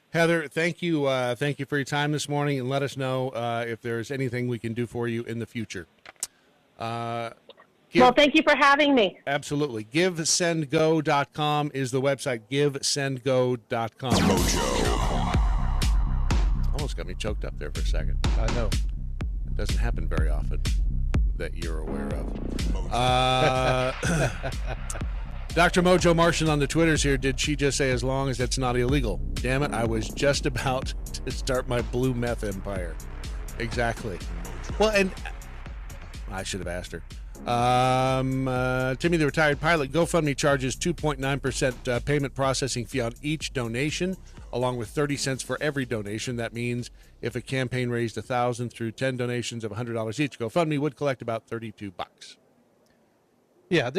Heather, thank you for your time this morning, and let us know if there's anything we can do for you in the future. Well, thank you for having me. Absolutely. GiveSendGo.com is the website. GiveSendGo.com. Mojo. Almost got me choked up there for a second. I know. It doesn't happen very often that you're aware of. Dr. Mojo Martian on the Twitters here. Did she just say as long as it's not illegal? Damn it, I was just about to start my blue meth empire. Exactly. Well, and I should have asked her. Timmy the Retired Pilot, GoFundMe charges 2.9% payment processing fee on each donation, along with 30 cents for every donation. That means if a campaign raised $1,000 through 10 donations of $100 each, GoFundMe would collect about $32. Yeah,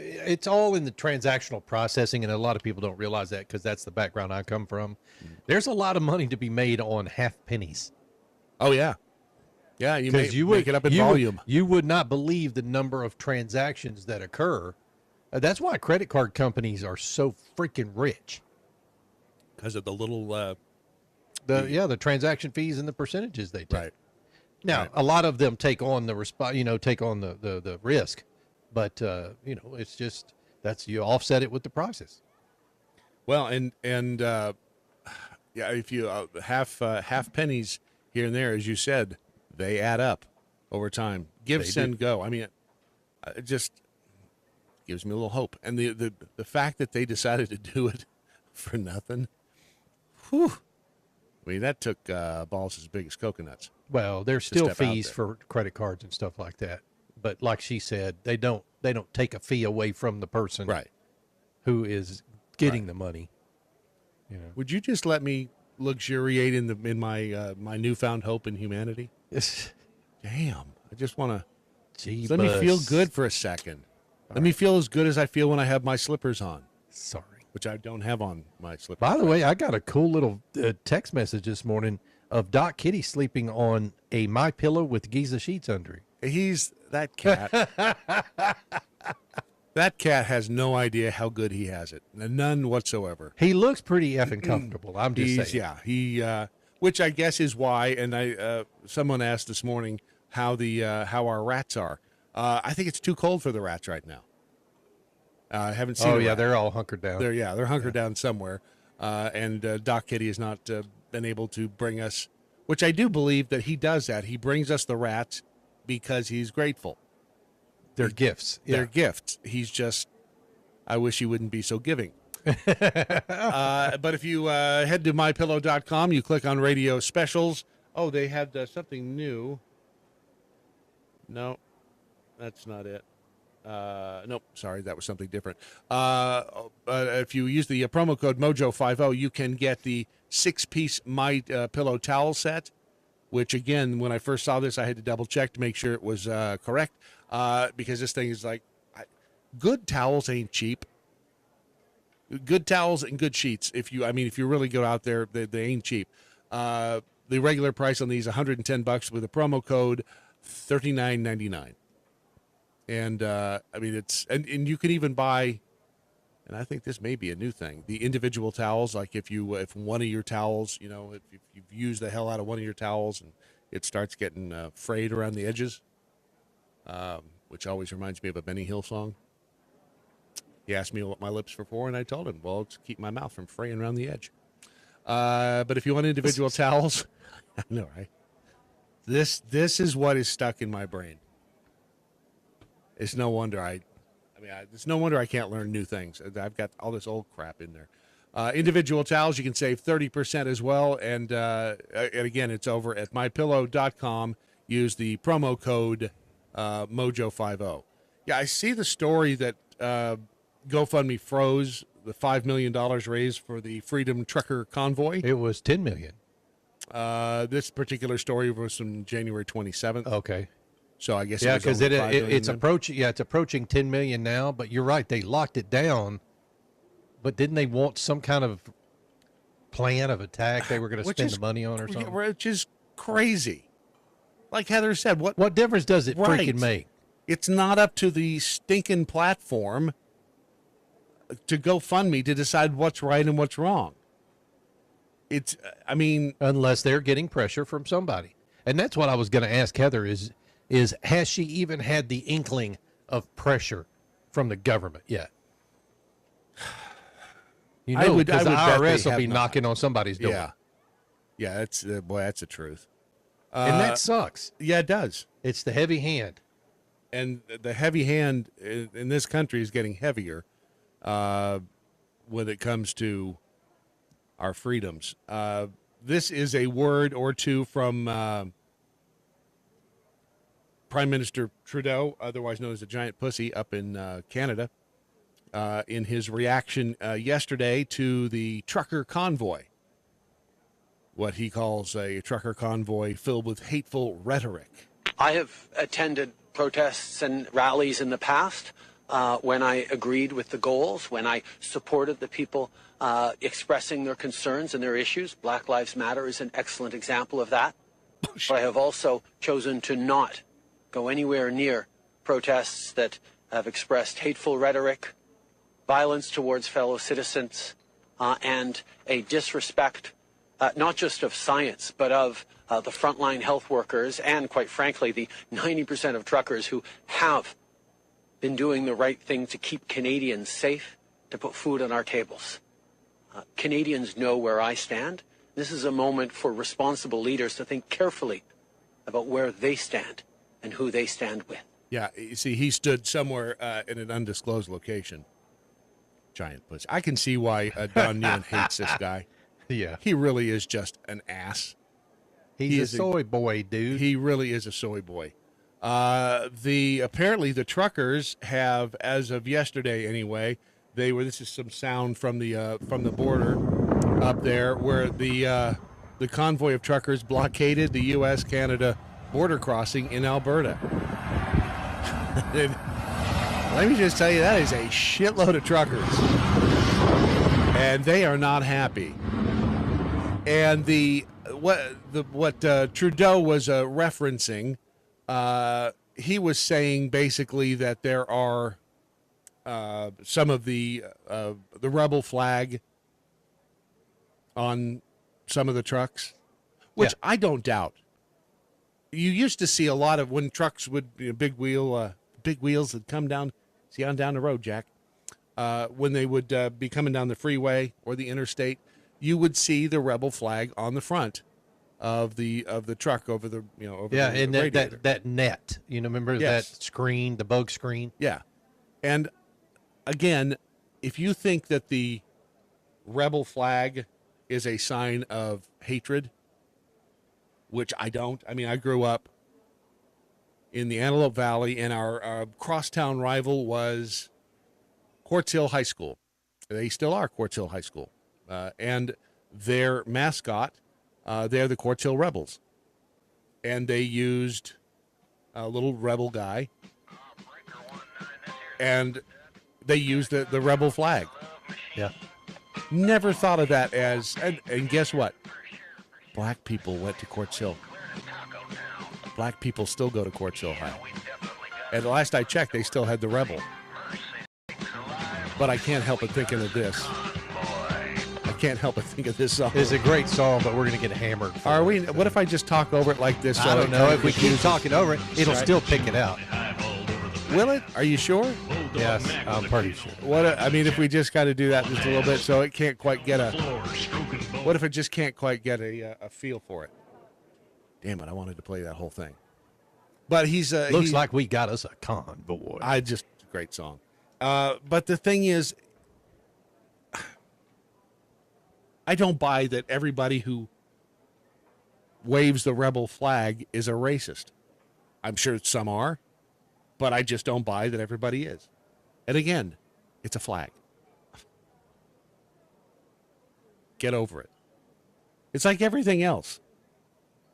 it's all in the transactional processing, and a lot of people don't realize that because that's the background I come from. There's a lot of money to be made on half pennies. Oh, yeah. Yeah, you make it up in volume. You would not believe the number of transactions that occur. That's why credit card companies are so freaking rich. Because of the little... the transaction fees and the percentages they take. Right. Now, Right. a lot of them take on the the risk, but it's just you offset it with the prices. Well, and if you half pennies here and there, as you said, they add up over time. Give, send, go. I mean, it just gives me a little hope. And the fact that they decided to do it for nothing, whew. I mean, that took balls as big as coconuts. Well, there's still fees for credit cards and stuff like that, but like she said, they don't take a fee away from the person who is getting the money. Would you just let me luxuriate in my my newfound hope in humanity? Damn, I just want to let me feel good for a second. Let me feel as good as I feel when I have my slippers on. Sorry. Which I don't have on my slippers. By the way, I got a cool little text message this morning of Doc Kitty sleeping on a My Pillow with Giza sheets under it. He's that cat. That cat has no idea how good he has it. None whatsoever. He looks pretty effing comfortable. I'm just saying. Yeah, he. Which I guess is why. And someone asked this morning how how our rats are. I think it's too cold for the rats right now. I haven't seen. Oh yeah, they're all hunkered down. They're hunkered down somewhere. And Doc Kitty has not been able to bring us, which I do believe that he does that. He brings us the rats because he's grateful. They're gifts. They're gifts. He's just, I wish he wouldn't be so giving. But if you head to mypillow.com, you click on radio specials. Oh, they had something new. No, that's not it. Nope, sorry, that was something different. If you use the promo code Mojo50, you can get the 6-piece My Pillow towel set, which, again, when I first saw this, I had to double-check to make sure it was correct, because this thing is like, good towels ain't cheap. Good towels and good sheets, if you really go out there, they ain't cheap. The regular price on these, $110 with a promo code, $39.99. And it's and you can even buy, and I think this may be a new thing, the individual towels. Like if one of your towels, if you've used the hell out of one of your towels and it starts getting frayed around the edges, which always reminds me of a Benny Hill song. He asked me what my lips were for, and I told him, well, it's to keep my mouth from fraying around the edge. But if you want individual towels, I know, right? This is what is stuck in my brain. It's no wonder it's no wonder I can't learn new things. I've got all this old crap in there. Individual towels, you can save 30% as well. And again, it's over at mypillow.com. Use the promo code Mojo50. Yeah, I see the story that GoFundMe froze the $5 million raised for the Freedom Trucker Convoy. It was $10 million. This particular story was from January 27th. Okay. So I guess because it's approaching. Yeah, it's approaching 10 million now. But you're right; they locked it down. But didn't they want some kind of plan of attack they were going to spend the money on or something? Which is crazy. Like Heather said, what difference does it freaking make? It's not up to the stinking platform to GoFundMe to decide what's right and what's wrong. Unless they're getting pressure from somebody. And that's what I was going to ask Heather is, is, has she even had the inkling of pressure from the government yet? You know, because the bet IRS they will be have not. knocking on somebody's door. Yeah. Yeah, that's boy, that's the truth. And that sucks. Yeah, it does. It's the heavy hand. And the heavy hand in this country is getting heavier when it comes to our freedoms. This is a word or two from Prime Minister Trudeau, otherwise known as the giant pussy, up in Canada, in his reaction yesterday to the trucker convoy, what he calls a trucker convoy filled with hateful rhetoric. I have attended protests and rallies in the past when I agreed with the goals, when I supported the people expressing their concerns and their issues. Black Lives Matter is an excellent example of that. But I have also chosen to not go anywhere near protests that have expressed hateful rhetoric, violence towards fellow citizens, and a disrespect not just of science, but of the frontline health workers and, quite frankly, the 90% of truckers who have been doing the right thing to keep Canadians safe, to put food on our tables. Canadians know where I stand. This is a moment for responsible leaders to think carefully about where they stand and who they stand with. Yeah, you see, he stood somewhere in an undisclosed location. Giant pussy. I can see why Don Newman hates this guy. Yeah. He really is just an ass. He's a soy boy, dude. He really is a soy boy. Apparently the truckers have, as of yesterday anyway, this is some sound from the border up there, where the convoy of truckers blockaded the U.S.-Canada border crossing in Alberta. And let me just tell you, that is a shitload of truckers, and they are not happy. And what Trudeau was referencing, he was saying basically that there are some of the rebel flag on some of the trucks, which I don't doubt. You used to see a lot of when trucks would, big wheels would come down. See on down the road, Jack. When they would be coming down the freeway or the interstate, you would see the rebel flag on the front of the truck over the over the and radiator. that net, remember Yes. that screen, the bug screen. Yeah, and again, if you think that the rebel flag is a sign of hatred, which I don't. I mean, I grew up in the Antelope Valley, and our crosstown rival was Quartz Hill High School. They still are Quartz Hill High School. And their mascot, they're the Quartz Hill Rebels. And they used a little rebel guy. And they used the rebel flag. Yeah. Never thought of that as, and guess what? Black people went to Quartz Hill. Black people still go to Quartz Hill High. And the last I checked, they still had the rebel. But I can't help but thinking of this. I can't help but think of this song. It's a great song, but we're going to get hammered. Are we? What if I just talk over it like this? I don't know. If we keep talking over it, it'll still pick it out. Will it? Are you sure? Yes, I'm pretty sure. I mean, if we just got to do that just a little bit, so it can't quite get a. What if it just can't quite get a feel for it? Damn it! I wanted to play that whole thing. But looks like we got us a convoy. Great song. But the thing is, I don't buy that everybody who waves the rebel flag is a racist. I'm sure some are, but I just don't buy that everybody is. And again, it's a flag. Get over it. It's like everything else.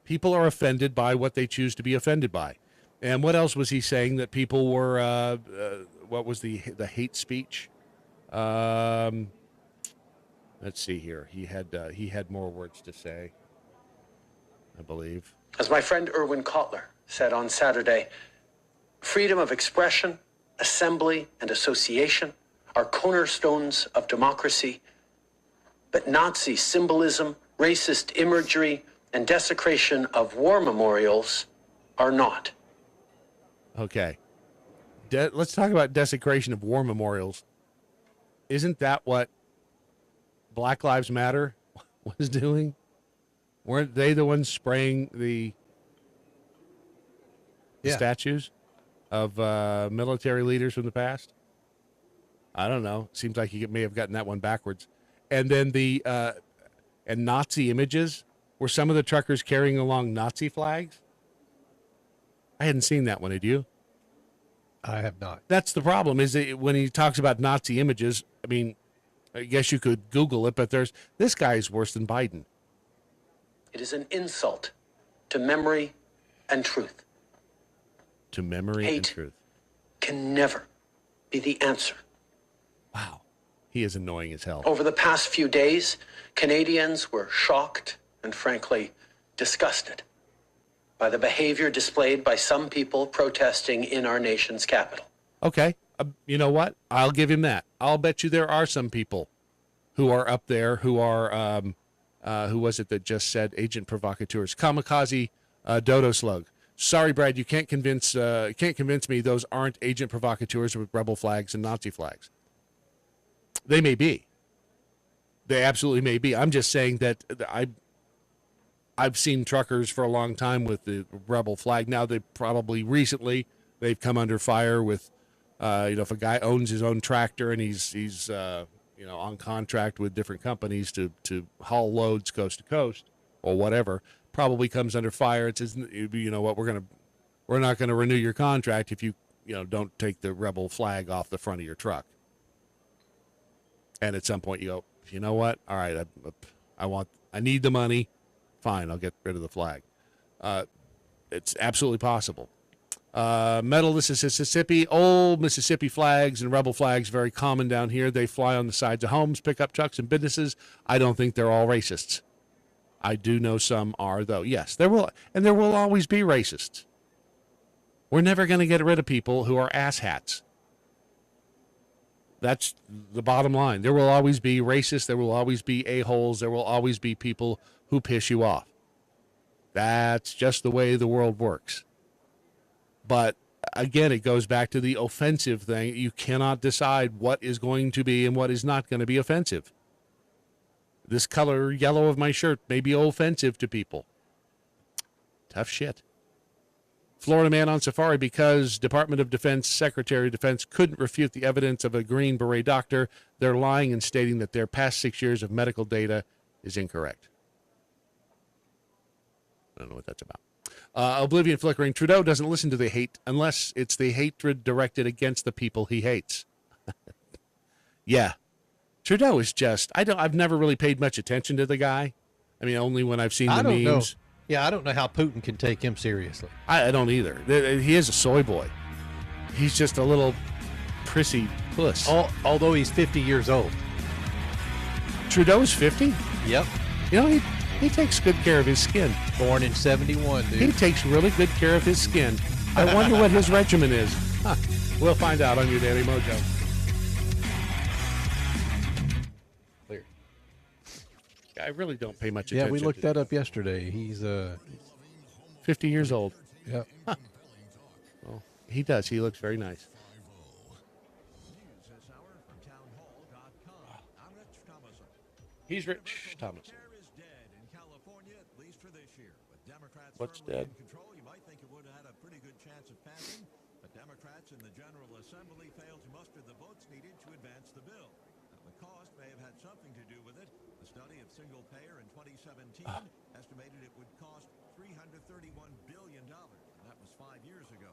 People are offended by what they choose to be offended by. And what else was he saying that people were, what was the hate speech? Let's see here. He had more words to say, I believe. As my friend Erwin Kotler said on Saturday, freedom of expression, assembly, and association are cornerstones of democracy, but Nazi symbolism, racist imagery, and desecration of war memorials are not. Okay. Let's talk about desecration of war memorials. Isn't that what Black Lives Matter was doing? Weren't they the ones spraying the statues of military leaders from the past? I don't know. Seems like you may have gotten that one backwards. And then and Nazi images. Were some of the truckers carrying along Nazi flags? I hadn't seen that one. Had you? I have not. That's the problem. Is that when he talks about Nazi images? I mean, I guess you could Google it, but this guy is worse than Biden. It is an insult to memory and truth. To memory and truth. Can never be the answer. Wow. He is annoying as hell. Over the past few days, Canadians were shocked and frankly disgusted by the behavior displayed by some people protesting in our nation's capital. Okay. You know what? I'll give him that. I'll bet you there are some people who are up there who are, who was it that just said agent provocateurs? Kamikaze dodo slug. Sorry, Brad, you can't convince me those aren't agent provocateurs with rebel flags and Nazi flags. They may be. They absolutely may be. I'm just saying that I've seen truckers for a long time with the rebel flag. Now they probably recently they've come under fire with, if a guy owns his own tractor and he's on contract with different companies to haul loads coast to coast or whatever, probably comes under fire. It says, you know what, we're not going to renew your contract if you don't take the rebel flag off the front of your truck. And at some point you go, you know what? All right, I need the money. Fine, I'll get rid of the flag. It's absolutely possible. Metal, this is Mississippi. Old Mississippi flags and rebel flags, very common down here. They fly on the sides of homes, pickup trucks, and businesses. I don't think they're all racists. I do know some are, though. Yes, there will always be racists. We're never going to get rid of people who are asshats. That's the bottom line. There will always be racists. There will always be a-holes. There will always be people who piss you off. That's just the way the world works. But again, it goes back to the offensive thing. You cannot decide what is going to be and what is not going to be offensive. This color yellow of my shirt may be offensive to people. Tough shit. Florida man on safari because Department of Defense Secretary of Defense couldn't refute the evidence of a Green Beret doctor. They're lying and stating that their past 6 years of medical data is incorrect. I don't know what that's about. Oblivion flickering. Trudeau doesn't listen to the hate unless it's the hatred directed against the people he hates. Yeah. Trudeau is just, I've never really paid much attention to the guy. I mean, only when I've seen the memes. Know. Yeah, I don't know how Putin can take him seriously. I don't either. He is a soy boy. He's just a little prissy puss. Although he's 50 years old. Trudeau's 50? Yep. You know, he takes good care of his skin. Born in 71, dude. He takes really good care of his skin. I wonder what his regimen is. Huh. We'll find out on your Daily Mojo. Clear. I really don't pay much attention. Yeah, we looked that up yesterday. He's 50 years old. Yeah. Huh. Well, he does. He looks very nice. He's Rich Thomas. What's dead? You might think it would have had a pretty good chance of passing, but Democrats in the General Assembly failed to muster the votes needed to advance the bill. Now, the cost may have had something to do with it. A study of single payer in 2017 estimated it would cost $331 billion, and that was 5 years ago.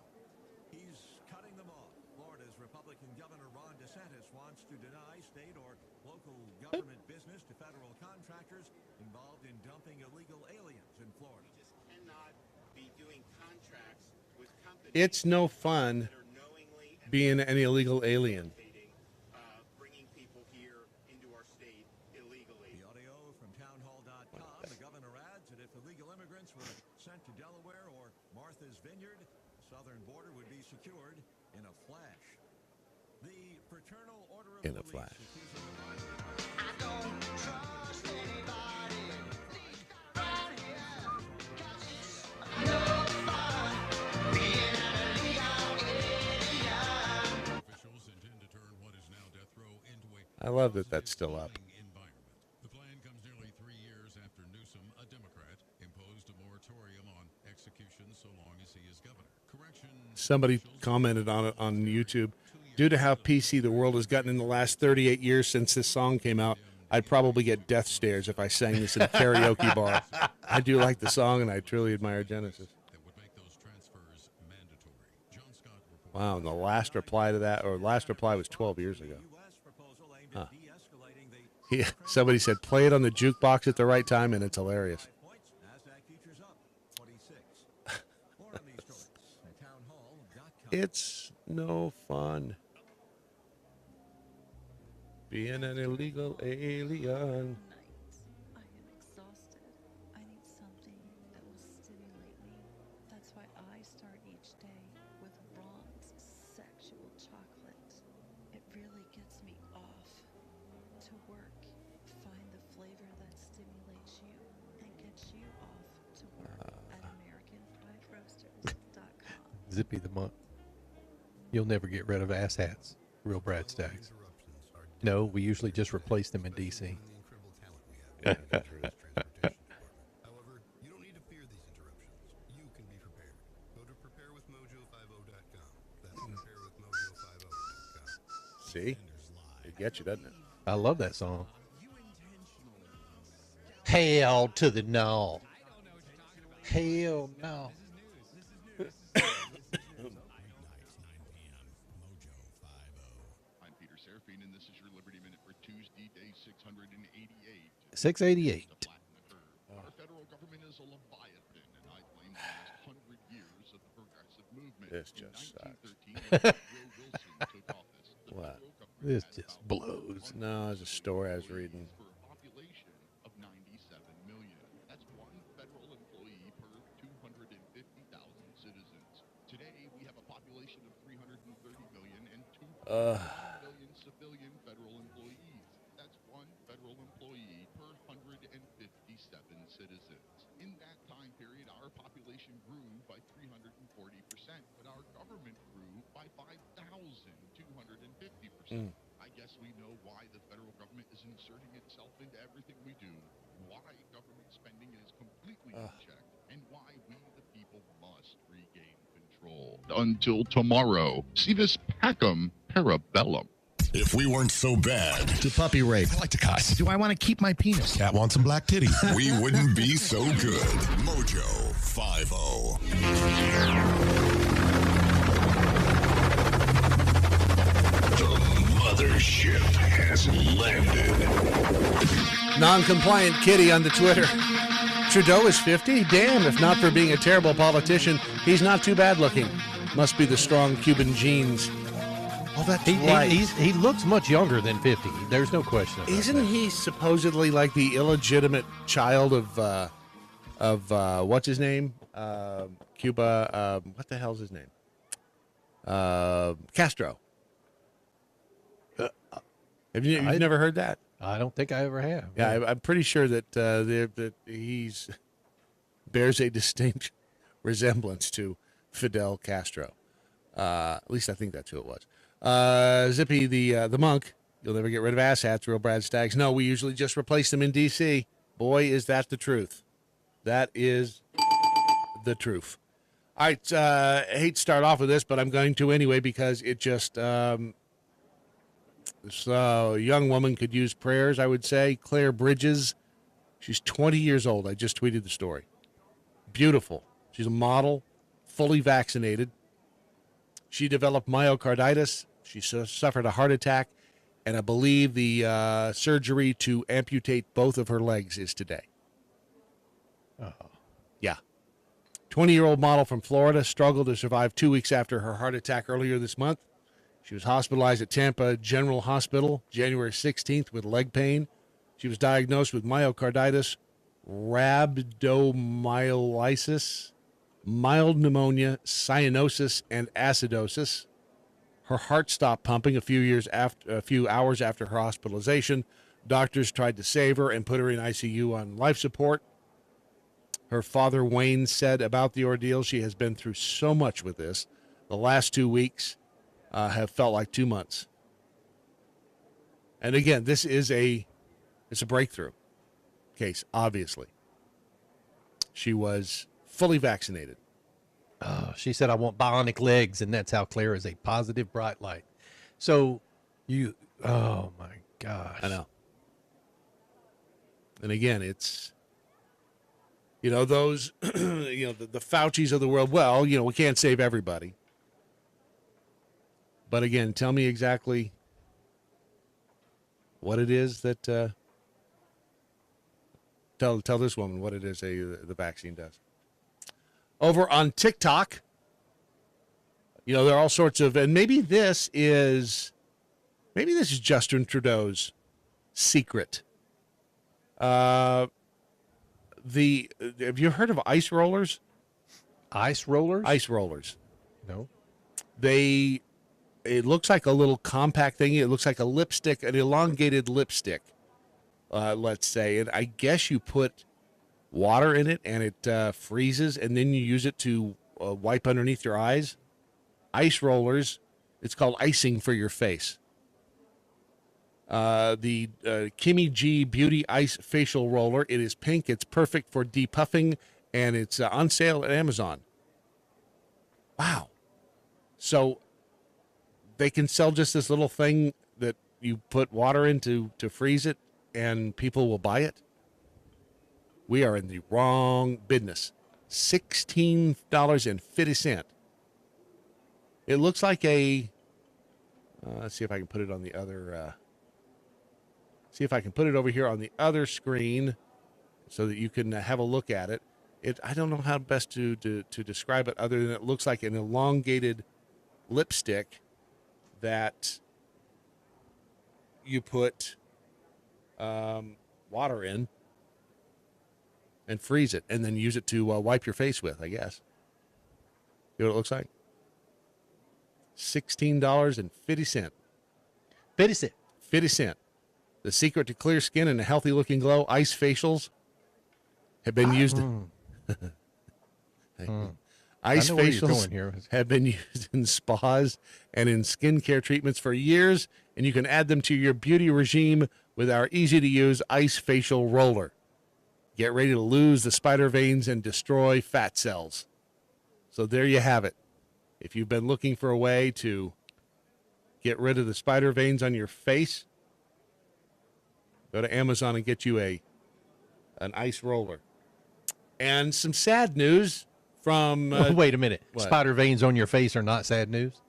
He's cutting them off. Florida's Republican Governor Ron DeSantis wants to deny state or local government business to federal contractors involved in dumping illegal aliens in Florida. It's no fun being an illegal alien. Bringing people here into our state illegally. The audio from townhall.com. The governor adds that if illegal immigrants were sent to Delaware or Martha's Vineyard, the southern border would be secured in a flash. The fraternal order of In a flash. I don't trust anybody. No fun being an illegal I love that that's still up. The plan comes nearly 3 years after Newsom, a Democrat, imposed a moratorium on executions so long as he is governor. Somebody commented on it on YouTube. Due to how PC the world has gotten in the last 38 years since this song came out, I'd probably get death stares if I sang this in a karaoke bar. I do like the song, and I truly admire Genesis. Wow, and the last reply to that, or last reply was 12 years ago. Huh. Yeah, somebody said, play it on the jukebox at the right time, and it's hilarious. It's no fun being an illegal alien. I am exhausted. I need something that will stimulate me. That's why I start each day with Ron's sexual chocolate. It really gets me off to work. Find the flavor that stimulates you and gets you off to work at AmericanPrideRoasters.com. Zippy the monk. You'll never get rid of ass hats. Real Brad Staggs. No, we usually just replace them in D.C. However, you don't need to fear these interruptions. You can be prepared. Go to preparewithmojo50.com. That's preparewithmojo50.com. See? It gets you, doesn't it? I love that song. Hell to the no. Hell no. I'm Peter Serafine, and this is your Liberty Minute for Tuesday, day 688. 688. Our federal government is a leviathan, and I blame the last 100 years of the progressive movement. This just sucks. What? This just blows. No, it's a story I was reading. For a population of 97 million. That's one federal employee per 250,000 citizens. Today, we have a population of 330 million and 2 million civilian federal employees. That's one federal employee per 157 citizens. In that time period, our population grew by 340%, but our government grew by 5,250%. I guess we know why the federal government is inserting itself into everything we do, why government spending is completely unchecked, and why we, the people, must regain control. Until tomorrow, see this Packum Parabellum. If we weren't so bad To puppy rape. I like to cuss. Do I want to keep my penis? Cat wants some black titties. We wouldn't be so good. Mojo 50. The mothership has landed. Non-compliant kitty on the Twitter. Trudeau is 50? Damn, if not for being a terrible politician, he's not too bad looking. Must be the strong Cuban genes. Oh, that's right. He looks much younger than 50. There's no question about Isn't that. he supposedly like the illegitimate child of what's his name? Cuba. What the hell's his name? Castro. Have you've never heard that? I don't think I ever have. Yeah, I'm pretty sure that he's bears a distinct resemblance to Fidel Castro. At least I think that's who it was. Zippy the monk. You'll never get rid of ass hats, real Brad Staggs. No, we usually just replace them in D.C. Boy, is that the truth. That is the truth. All right, I hate to start off with this, but I'm going to anyway because it just this young woman could use prayers, I would say. Claire Bridges. She's 20 years old. I just tweeted the story. Beautiful. She's a model, fully vaccinated. She developed myocarditis. She suffered a heart attack, and I believe the surgery to amputate both of her legs is today. Oh. Yeah. 20-year-old model from Florida struggled to survive 2 weeks after her heart attack earlier this month. She was hospitalized at Tampa General Hospital January 16th with leg pain. She was diagnosed with myocarditis, rhabdomyolysis, mild pneumonia, cyanosis, and acidosis. Her heart stopped pumping a few hours after her hospitalization. Doctors tried to save her and put her in ICU on life support. Her father, Wayne, said about the ordeal, she has been through so much with this. The last 2 weeks have felt like 2 months. And again, it's a breakthrough case, obviously. She was fully vaccinated. Oh, she said, I want bionic legs, and that's how Claire is a positive bright light. So oh my gosh. I know. And again, it's, those, the Faucis of the world. Well, we can't save everybody. But again, tell me exactly what it is that, tell this woman what it is the vaccine does. Over on TikTok, there are all sorts of, and maybe this is Justin Trudeau's secret. Have you heard of ice rollers? Ice rollers? Ice rollers. No. It looks like a little compact thing. It looks like a lipstick, an elongated lipstick, let's say. And I guess you put water in it and it freezes, and then you use it to wipe underneath your eyes. Ice rollers. It's called icing for your face. The Kimmy G Beauty Ice Facial Roller. It is pink. It's perfect for depuffing, and it's on sale at Amazon. Wow. So they can sell just this little thing that you put water in to freeze it, and people will buy it. We are in the wrong business. $16.50. It looks like a. Let's see if I can put it on the other. See if I can put it over here on the other screen, so that you can have a look at it. I don't know how best to describe it, other than it looks like an elongated lipstick that you put water in and freeze it, and then use it to wipe your face with, I guess. You know what it looks like? $16.50. 50 cents. The secret to clear skin and a healthy-looking glow, ice facials have been used. Ice facials have been used in spas and in skincare treatments for years, and you can add them to your beauty regime with our easy-to-use ice facial roller. Get ready to lose the spider veins and destroy fat cells. So there you have it. If you've been looking for a way to get rid of the spider veins on your face, go to Amazon and get you an ice roller. And some sad news from... wait a minute. What? Spider veins on your face are not sad news?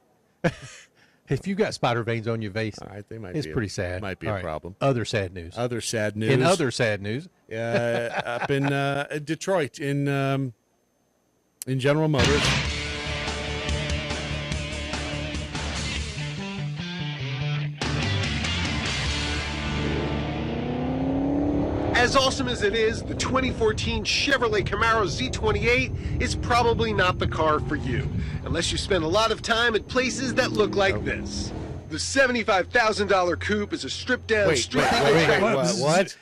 If you got spider veins on your face, all right, it's pretty sad. Might be All a right. problem. Other sad news. Other sad news. In other sad news. Up in Detroit, in General Motors. As awesome as it is, the 2014 Chevrolet Camaro Z28 is probably not the car for you, unless you spend a lot of time at places that look like this. The $75,000 coupe is a stripped-down, Wait, what?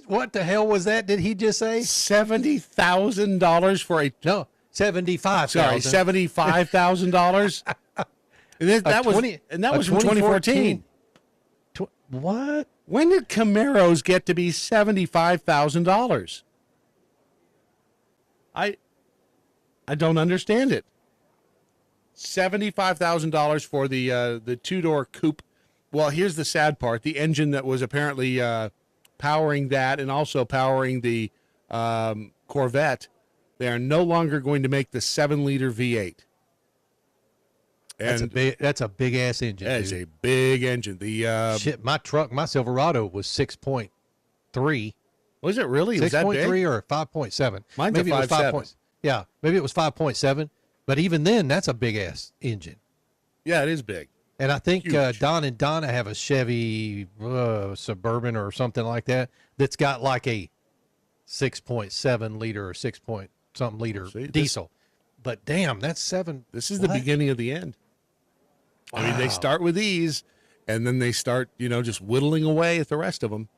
What the hell was that? Did he just say $70,000 for a... No, $75,000. Sorry, $75,000? That was from 2014. What? When did Camaros get to be $75,000? I don't understand it. $75,000 for the two-door coupe. Well, here's the sad part. The engine that was apparently powering that and also powering the Corvette, they are no longer going to make the 7-liter V8. And that's a big ass engine. That is a big engine. The shit, my truck, my Silverado was 6.3. Was it really? 6.3 or 5.7? Mine's maybe a 5.7. Yeah, maybe it was 5.7. But even then, that's a big ass engine. Yeah, it is big. And I think Don and Donna have a Chevy Suburban or something like that that's got like a 6.7 liter or 6 point something liter diesel. But damn, that's 7. This is the beginning of the end. Wow. I mean, they start with these, and then they start, just whittling away at the rest of them.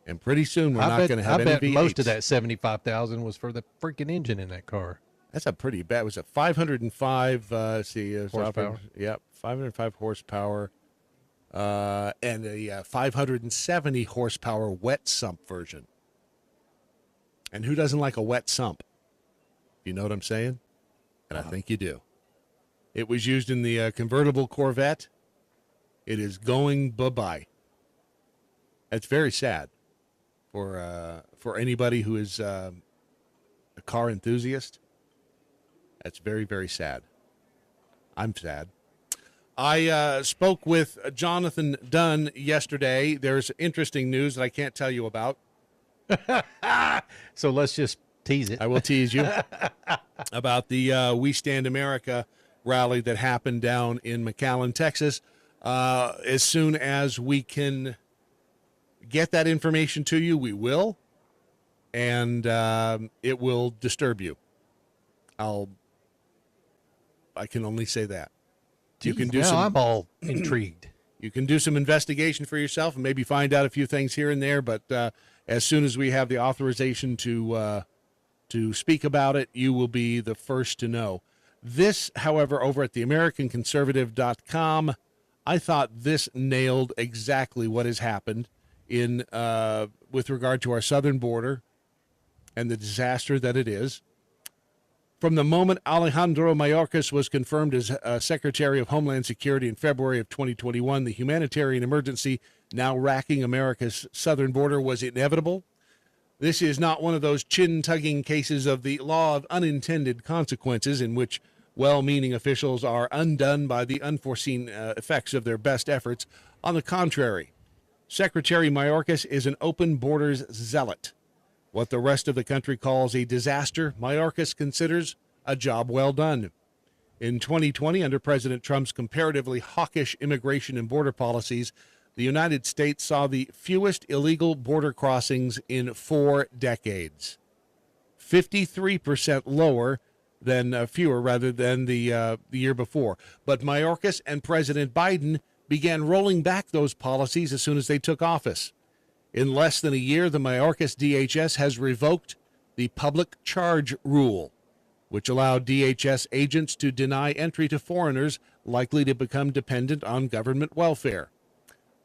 And pretty soon we're not going to have any V8s. I bet most of that $75,000 was for the freaking engine in that car. That's a pretty bad. It was a 505 horsepower. Yep, 505 horsepower. and a 570 horsepower wet sump version. And who doesn't like a wet sump? You know what I'm saying? And I think you do. It was used in the convertible Corvette. It is going bye-bye. It's very sad for anybody who is a car enthusiast. That's very, very sad. I'm sad. I spoke with Jonathan Dunn yesterday. There's interesting news that I can't tell you about. So let's just tease it. I will tease you about the We Stand America rally that happened down in McAllen, Texas. As soon as we can get that information to you, we will. And it will disturb you. I can only say that. You can do now some. I'm all intrigued. You can do some investigation for yourself and maybe find out a few things here and there. But as soon as we have the authorization to speak about it, you will be the first to know. This, however, over at theamericanconservative.com, I thought this nailed exactly what has happened in with regard to our southern border and the disaster that it is. From the moment Alejandro Mayorkas was confirmed as Secretary of Homeland Security in February of 2021, the humanitarian emergency now racking America's southern border was inevitable. This is not one of those chin-tugging cases of the law of unintended consequences in which well-meaning officials are undone by the unforeseen effects of their best efforts. On the contrary, Secretary Mayorkas is an open borders zealot. What the rest of the country calls a disaster, Mayorkas considers a job well done. In 2020, under President Trump's comparatively hawkish immigration and border policies, the United States saw the fewest illegal border crossings in 4 decades. 53% lower than fewer rather than the year before. But Mayorkas and President Biden began rolling back those policies as soon as they took office. In less than a year, the Mayorkas DHS has revoked the public charge rule, which allowed DHS agents to deny entry to foreigners likely to become dependent on government welfare.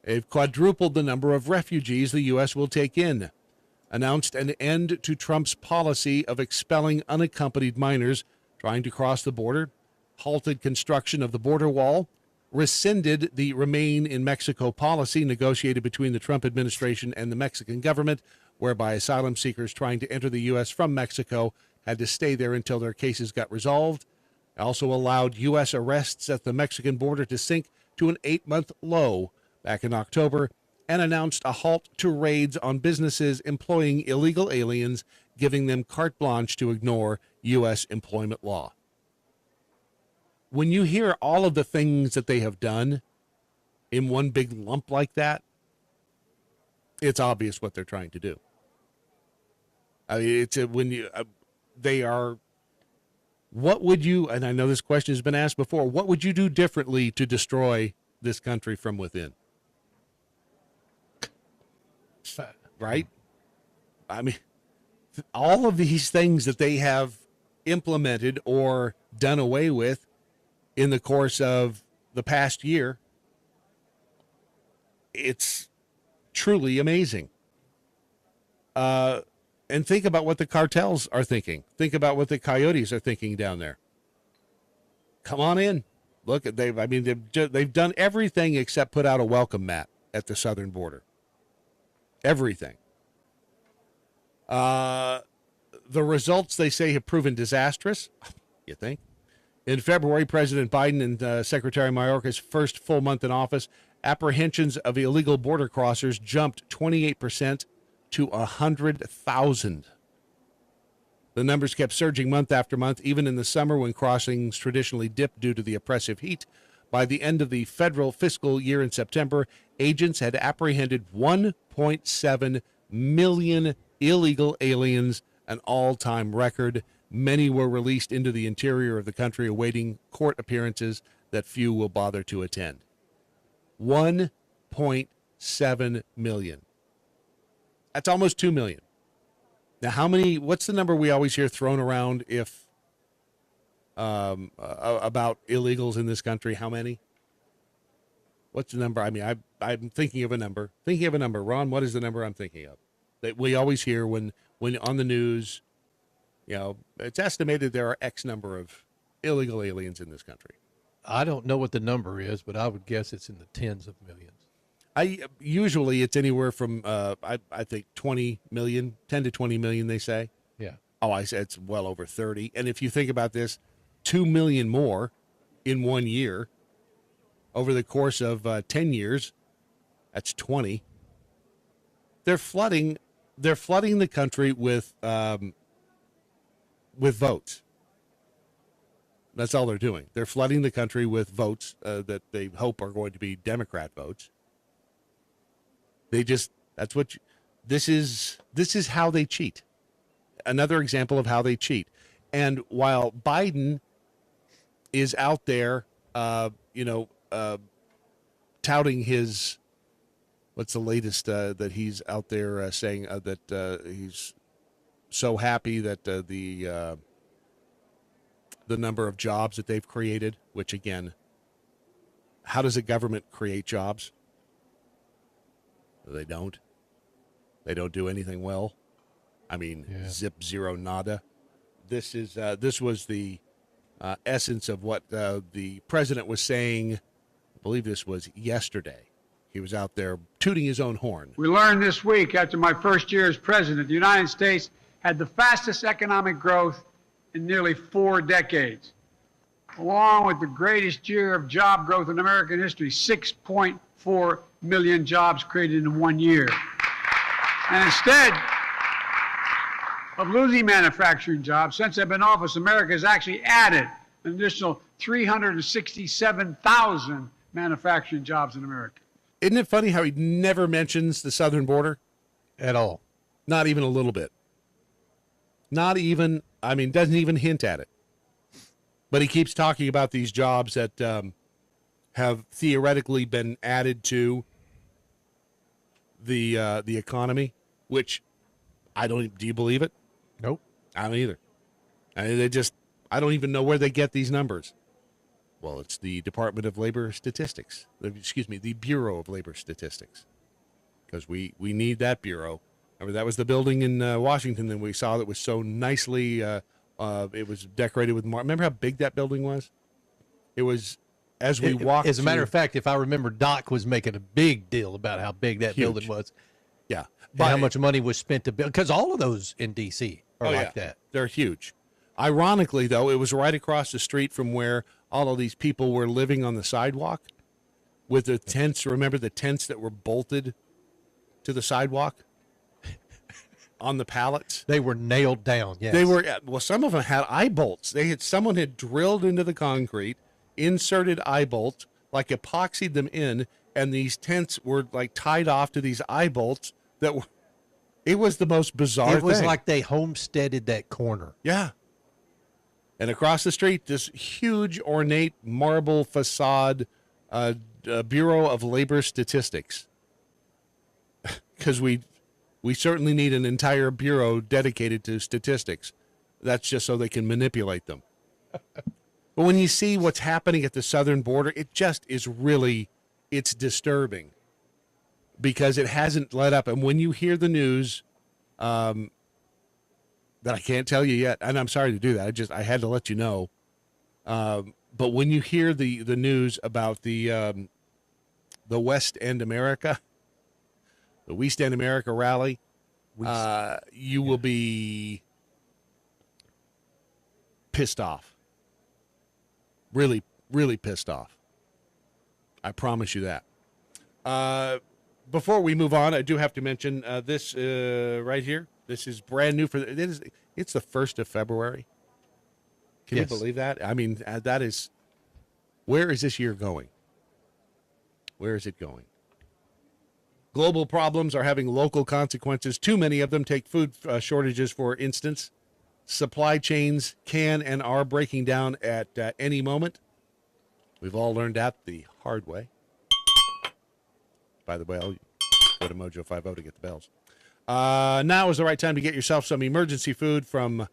They've quadrupled the number of refugees the U.S. will take in, announced an end to Trump's policy of expelling unaccompanied minors trying to cross the border, halted construction of the border wall, rescinded the Remain in Mexico policy negotiated between the Trump administration and the Mexican government, whereby asylum seekers trying to enter the U.S. from Mexico had to stay there until their cases got resolved. Also allowed U.S. arrests at the Mexican border to sink to an 8-month low back in October, and announced a halt to raids on businesses employing illegal aliens, giving them carte blanche to ignore U.S. employment law. When you hear all of the things that they have done in one big lump like that, it's obvious what they're trying to do. I mean, it's when you they are. What would you? And I know this question has been asked before. What would you do differently to destroy this country from within? Right? I mean, all of these things that they have implemented or done away with in the course of the past year, it's truly amazing. And think about what the cartels are thinking. Think about what the coyotes are thinking down there. Come on in. Look, they've done everything except put out a welcome mat at the southern border. Everything. The results, they say, have proven disastrous. You think? In February, President Biden and Secretary Mayorkas' first full month in office, apprehensions of illegal border crossers jumped 28% to 100,000. The numbers kept surging month after month, even in the summer when crossings traditionally dipped due to the oppressive heat. By the end of the federal fiscal year in September, agents had apprehended 1.7 million illegal aliens, an all-time record. Many were released into the interior of the country awaiting court appearances that few will bother to attend. 1.7 million. That's almost 2 million. Now, what's the number we always hear thrown around about illegals in this country? How many? What's the number? I mean, I'm thinking of a number. Thinking of a number. Ron, what is the number I'm thinking of? That we always hear when on the news, it's estimated there are X number of illegal aliens in this country. I don't know what the number is, but I would guess it's in the tens of millions. Usually it's anywhere from I think 20 million, 10 to 20 million, they say. Yeah. Oh, I said it's well over 30. And if you think about this, 2 million more in 1 year over the course of 10 years, that's 20. They're flooding the country with votes. That's all they're doing. They're flooding the country with votes that they hope are going to be Democrat votes. This is how they cheat. Another example of how they cheat. And while Biden is out there, touting his, what's the latest that he's out there saying that he's so happy that the number of jobs that they've created, which again, how does a government create jobs? They don't. They don't do anything well. I mean, zip, zero, nada. This was the essence of what the president was saying. I believe this was yesterday. He was out there tooting his own horn. We learned this week, after my first year as president, the United States had the fastest economic growth in nearly 4 decades, along with the greatest year of job growth in American history, 6.4 million jobs created in 1 year. And instead of losing manufacturing jobs, since I've been in office, America has actually added an additional 367,000 manufacturing jobs in America. Isn't it funny how he never mentions the southern border? At all. Not even a little bit. Not even, doesn't even hint at it. But he keeps talking about these jobs that have theoretically been added to the economy, which do you believe it? Nope. I don't either. I don't even know where they get these numbers. Well, it's the Department of Labor Statistics. The Bureau of Labor Statistics. Because we need that bureau. Remember, that was the building in Washington that we saw that was so nicely, it was decorated with remember how big that building was? It was, as we walked. As a matter of fact, if I remember, Doc was making a big deal about how big that building was. Yeah. And how much money was spent to build, because all of those in D.C. are like that. They're huge. Ironically, though, it was right across the street from where all of these people were living on the sidewalk with the tents. Remember the tents that were bolted to the sidewalk on the pallets? They were nailed down, yes. They were, well, some of them had eye bolts. Someone had drilled into the concrete, inserted eye bolts, like epoxied them in, and these tents were like tied off to these eye bolts that were, it was the most bizarre thing. It was like they homesteaded that corner. Yeah. And across the street, this huge, ornate marble facade Bureau of Labor Statistics. Because we certainly need an entire bureau dedicated to statistics. That's just so they can manipulate them. But when you see what's happening at the southern border, it just is really, it's disturbing. Because it hasn't let up. And when you hear the news that I can't tell you yet, and I'm sorry to do that, I had to let you know. But when you hear the news about the West End America, the West End America rally, you will be pissed off. Really, really pissed off. I promise you that. Before we move on, I do have to mention this right here. This is brand new it's the 1st of February. Can you believe that? I mean, that is, where is this year going? Where is it going? Global problems are having local consequences. Too many of them. Take food shortages, for instance. Supply chains can and are breaking down at any moment. We've all learned that the hard way. By the way, I'll go to Mojo 50 to get the bells. Now is the right time to get yourself some emergency food from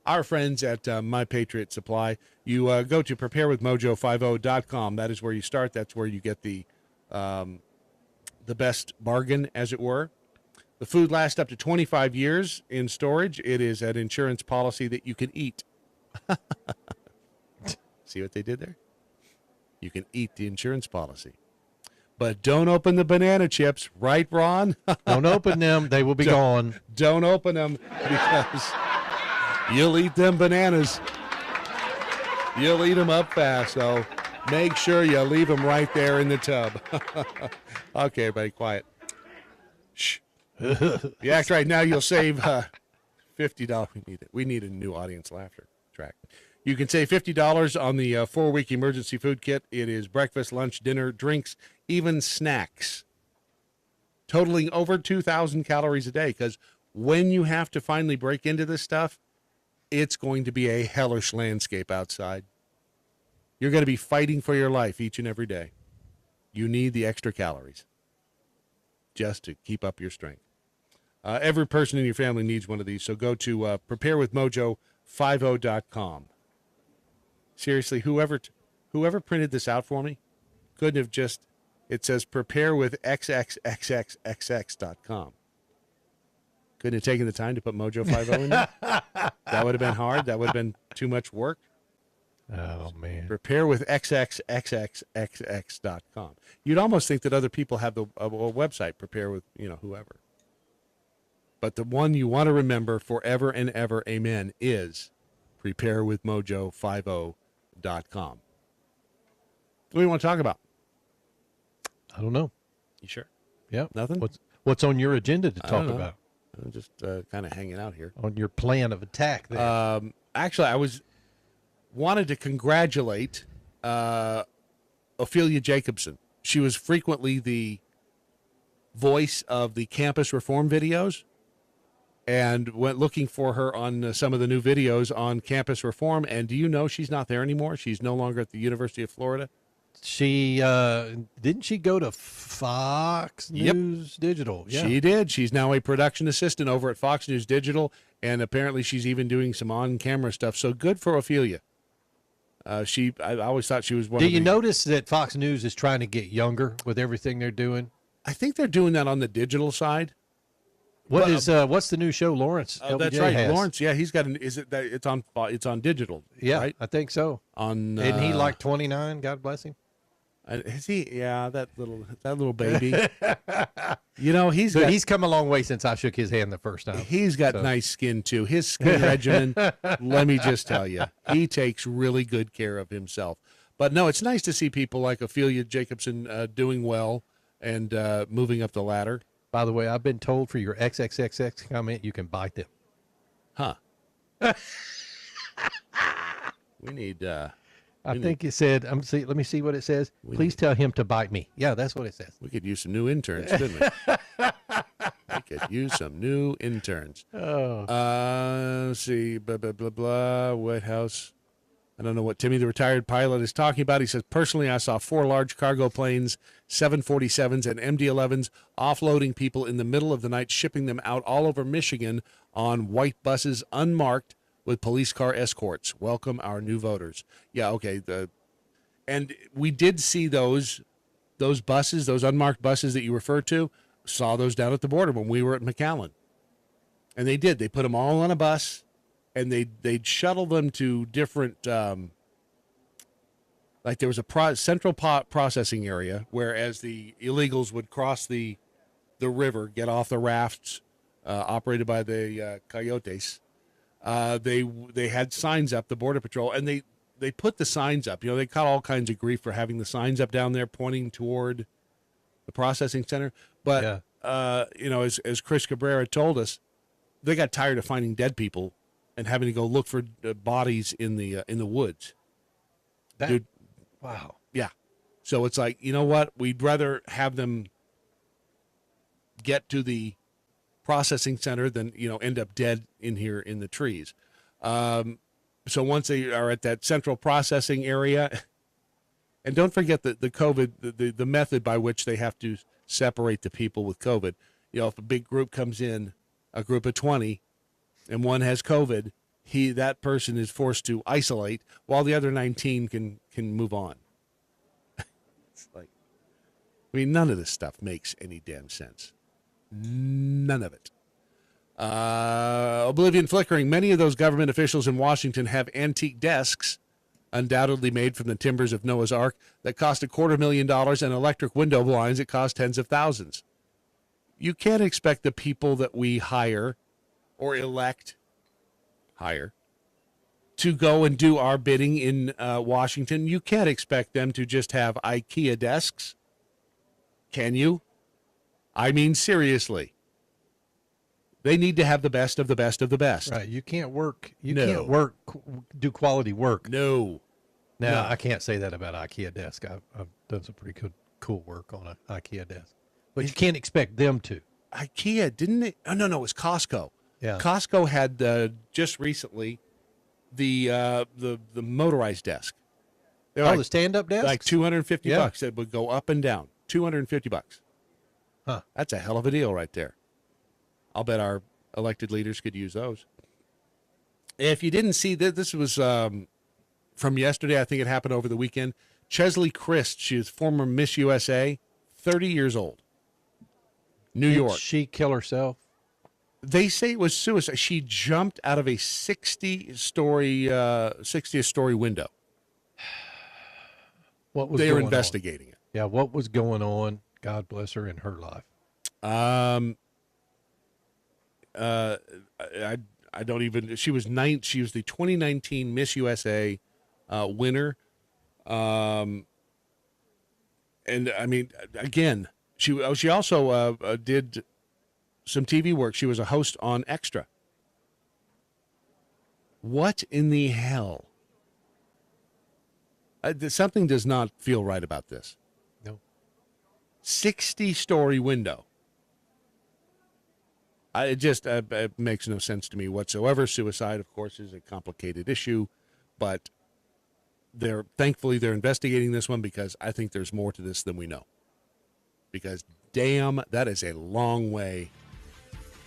our friends at My Patriot Supply. You go to preparewithmojo50.com. That is where you start. That's where you get the the best bargain, as it were. The food lasts up to 25 years in storage. It is an insurance policy that you can eat. See what they did there? You can eat the insurance policy. But don't open the banana chips, right, Ron? Don't open them. They will be gone. Don't open them because you'll eat them bananas. You'll eat them up fast, so make sure you leave them right there in the tub. Okay, everybody, quiet. Shh. You act right now, you'll save $50. We need a new audience laughter track. You can save $50 on the 4-week emergency food kit. It is breakfast, lunch, dinner, drinks, even snacks, totaling over 2,000 calories a day. Because when you have to finally break into this stuff, it's going to be a hellish landscape outside. You're going to be fighting for your life each and every day. You need the extra calories just to keep up your strength. Every person in your family needs one of these, so go to preparewithmojo50.com. Seriously, whoever printed this out for me couldn't have just, it says prepare with xxxxxx.com. Couldn't have taken the time to put Mojo50 in there? That would have been hard. That would have been too much work. Oh, man. Prepare with xxxxxx.com. You'd almost think that other people have a website, prepare with, whoever. But the one you want to remember forever and ever, amen, is preparewithmojo50.com. What do you want to talk about? I don't know. You sure? Yeah. Nothing? What's on your agenda to talk about? I'm just kind of hanging out here. On your plan of attack there. Actually, I wanted to congratulate Ophelia Jacobson. She was frequently the voice of the campus reform videos, and went looking for her on some of the new videos on campus reform. And do you know she's not there anymore? She's no longer at the University of Florida. She didn't she go to Fox News Digital? Yeah. She did. She's now a production assistant over at Fox News Digital, and apparently she's even doing some on-camera stuff. So good for Ophelia. I always thought she was one. Do of you the, notice that Fox News is trying to get younger with everything they're doing? I think they're doing that on the digital side. What's the new show Lawrence? That's LBJ right, has? Lawrence. Yeah, he's got an. Is it that it's on digital? Yeah, right? I think so. Isn't he like 29? God bless him. Is he? Yeah, that little baby. He's come a long way since I shook his hand the first time. He's got nice skin too. His skin regimen. Let me just tell you, he takes really good care of himself. But no, it's nice to see people like Ophelia Jacobson doing well and moving up the ladder. By the way, I've been told for your XXXX comment, you can bite them. Huh. We need. I think it said. Let me see what it says. Please tell him to bite me. Yeah, that's what it says. We could use some new interns, couldn't we? We could use some new interns. Oh. Let's see. Blah blah blah blah. White House. I don't know what Timmy, the retired pilot, is talking about. He says, personally, I saw 4 large cargo planes, 747s and MD-11s, offloading people in the middle of the night, shipping them out all over Michigan on white buses, unmarked, with police car escorts. Welcome our new voters. Yeah, okay. And we did see those buses, those unmarked buses that you referred to, saw those down at the border when we were at McAllen. And they did. They put them all on a bus. And they'd shuttle them to different, like there was a central processing area, whereas the illegals would cross the river, get off the rafts operated by the coyotes. They had signs up, the Border Patrol, and they put the signs up. They caught all kinds of grief for having the signs up down there pointing toward the processing center. But, as Chris Cabrera told us, they got tired of finding dead people and having to go look for bodies in the woods. Dude, wow. Yeah. So it's like, you know what? We'd rather have them get to the processing center than, end up dead in here in the trees. So once they are at that central processing area, and don't forget the COVID, the method by which they have to separate the people with COVID. If a big group comes in, a group of 20, and one has COVID, that person is forced to isolate while the other 19 can move on. It's like, I mean, none of this stuff makes any damn sense. None of it. Oblivion flickering. Many of those government officials in Washington have antique desks, undoubtedly made from the timbers of Noah's Ark, that cost $250,000, and electric window blinds that cost tens of thousands. You can't expect the people that we hire or hire to go and do our bidding in Washington. You can't expect them to just have IKEA desks. Can you? I mean, seriously. They need to have the best of the best of the best. Right. You can't work. No. Do quality work. No. Now, No. I can't say that about IKEA desk. I've done some pretty cool work on an IKEA desk. But you can't expect them to. IKEA, didn't it? Oh, no, it was Costco. Yeah. Costco had just recently the motorized desk. They're the stand-up desk? Like $250 Yeah. bucks. It would go up and down. $250. Huh. That's a hell of a deal right there. I'll bet our elected leaders could use those. If you didn't see that, this was from yesterday. I think it happened over the weekend. Chesley Christ, she was former Miss USA, 30 years old. New York. Did she kill herself? They say it was suicide. She jumped out of a 60th story window. What was They were going on? investigating it. Yeah, what was going on? God bless her in her life. I don't even. She was the 2019 Miss USA winner. And I mean, again, she also did some TV work. She was a host on Extra. What in the hell? Something does not feel right about this. No. 60-story window. It makes no sense to me whatsoever. Suicide, of course, is a complicated issue, but thankfully they're investigating this one, because I think there's more to this than we know. Because damn, that is a long way.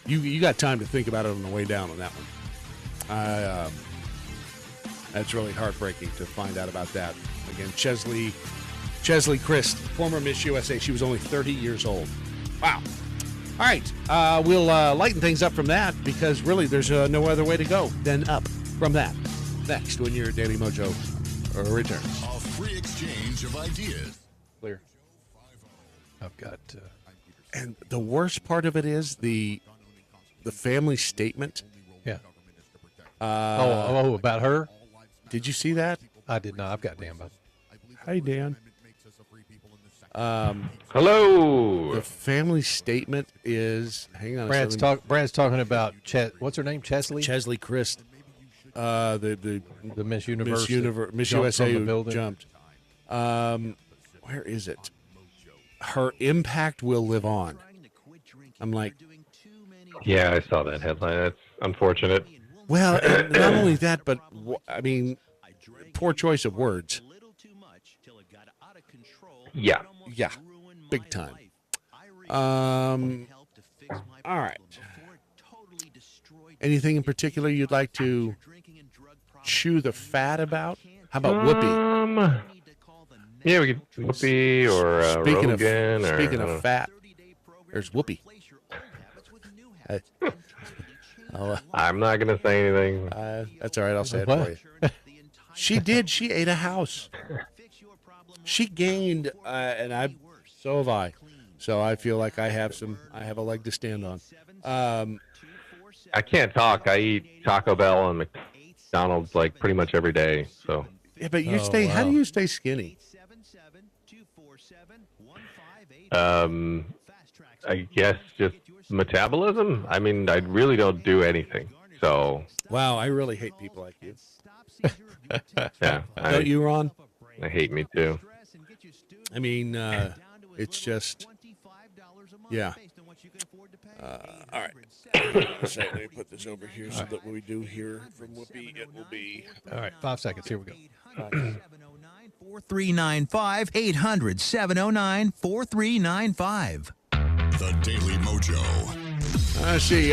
You got time to think about it on the way down on that one. That's really heartbreaking to find out about that. Again, Chesley Christ, former Miss USA. She was only 30 years old. Wow. All right, we'll lighten things up from that, because really there's no other way to go than up from that. Next, when your Daily Mojo returns. A free exchange of ideas. Clear. I've got. And the worst part of it is the family statement. Yeah. About her? Did you see that? I did not. I've got Dan. Hi, Dan. Hello. The family statement is. Hang on. Brad's talking about what's her name? Chesley Christ. The Miss Universe. Miss USA who jumped. Where is it? Her impact will live on. I'm like. Yeah, I saw that headline. That's unfortunate. Well, and not only that, but I mean, poor choice of words. Yeah. Yeah. Big time. All right. Anything in particular you'd like to chew the fat about? How about Whoopi? Yeah, we could Whoopi or Rogan. Speaking of fat, there's Whoopi. I'm not going to say anything. That's all right. I'll say it for you. She did. She ate a house. She gained, and so have I. So I feel like I have a leg to stand on. I can't talk. I eat Taco Bell and McDonald's like pretty much every day. So. Yeah, but you stay. Wow. How do you stay skinny? I guess just metabolism. I mean, I really don't do anything. So. Wow, I really hate people like you. Yeah. Don't you, Ron? I hate me too. I mean, it's just, yeah. All right. So let me put this over here so that when we do hear from Whoopi, it will be. All right, 5 seconds. Here we go. 4395 800 709 4395. The Daily Mojo. Let's see.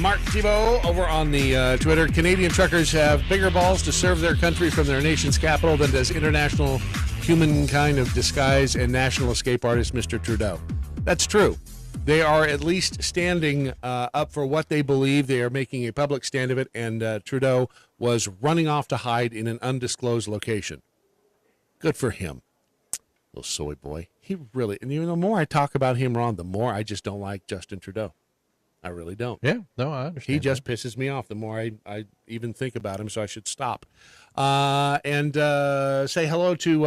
Mark Thibault over on the Twitter. Canadian truckers have bigger balls to serve their country from their nation's capital than does international humankind of disguise and national escape artist, Mr. Trudeau. That's true. They are at least standing up for what they believe. They are making a public stand of it, and Trudeau was running off to hide in an undisclosed location. Good for him. Little soy boy. He really, and the more I talk about him, Ron, the more I just don't like Justin Trudeau. I really don't. Yeah, no, I understand. He just pisses me off the more I even think about him, so I should stop. And say hello to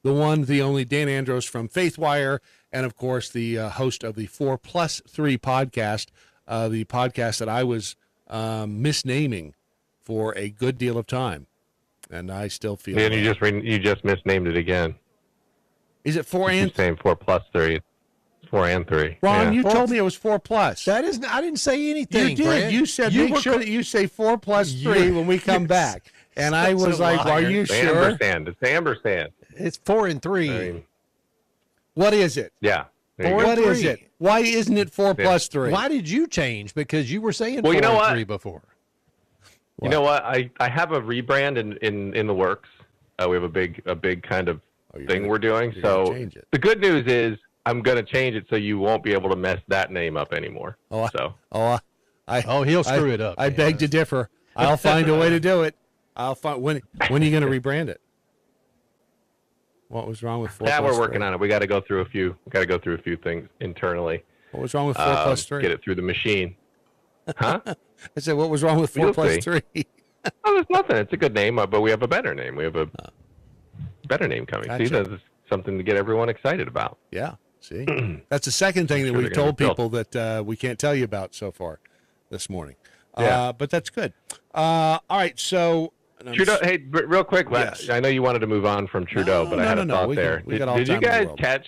the one, the only Dan Andros from Faithwire, and, of course, the host of the 4+3 podcast, the podcast that I was misnaming for a good deal of time. And I still feel And you just misnamed it again. Is it 4 and 3? 4+3. 4 and 3. Ron, yeah. you told me it was 4+. That is, I didn't say anything. You did. Brad. You said make sure that you say 4+3 when we come back. And I was like, "Are you It's sure?" ampersand. It's ampersand. It's 4 and 3. I mean, What is it? yeah. there you What go. is it? Why isn't it 4+3? Why did you change? Because you were saying Well, 4 you know and what? 3 before. You know what? I have a rebrand in the works. We have a big kind of thing we're doing. So change it. the good news is I'm going to change it so you won't be able to mess that name up anymore. Oh, So he'll screw it up. I beg to differ. I'll find a way to do it. I'll find when are you going to rebrand it? What was wrong with 4+3? Yeah, we're working on it. We got to go through a few. Things internally. What was wrong with 4+3? Get it through the machine. Huh? I said, what was wrong with You'll 4+3? Oh, there's nothing. It's a good name, but we have a better name. We have a better name coming. Gotcha. See, that's something to get everyone excited about. Yeah. See, that's the second thing that Sure we've they're gonna told be people that we can't tell you about so far this morning. Yeah. But that's good. All right. So Trudeau, hey, real quick, Yes. I know you wanted to move on from Trudeau, but I had a thought there. We got all Did you time in the guys world. catch?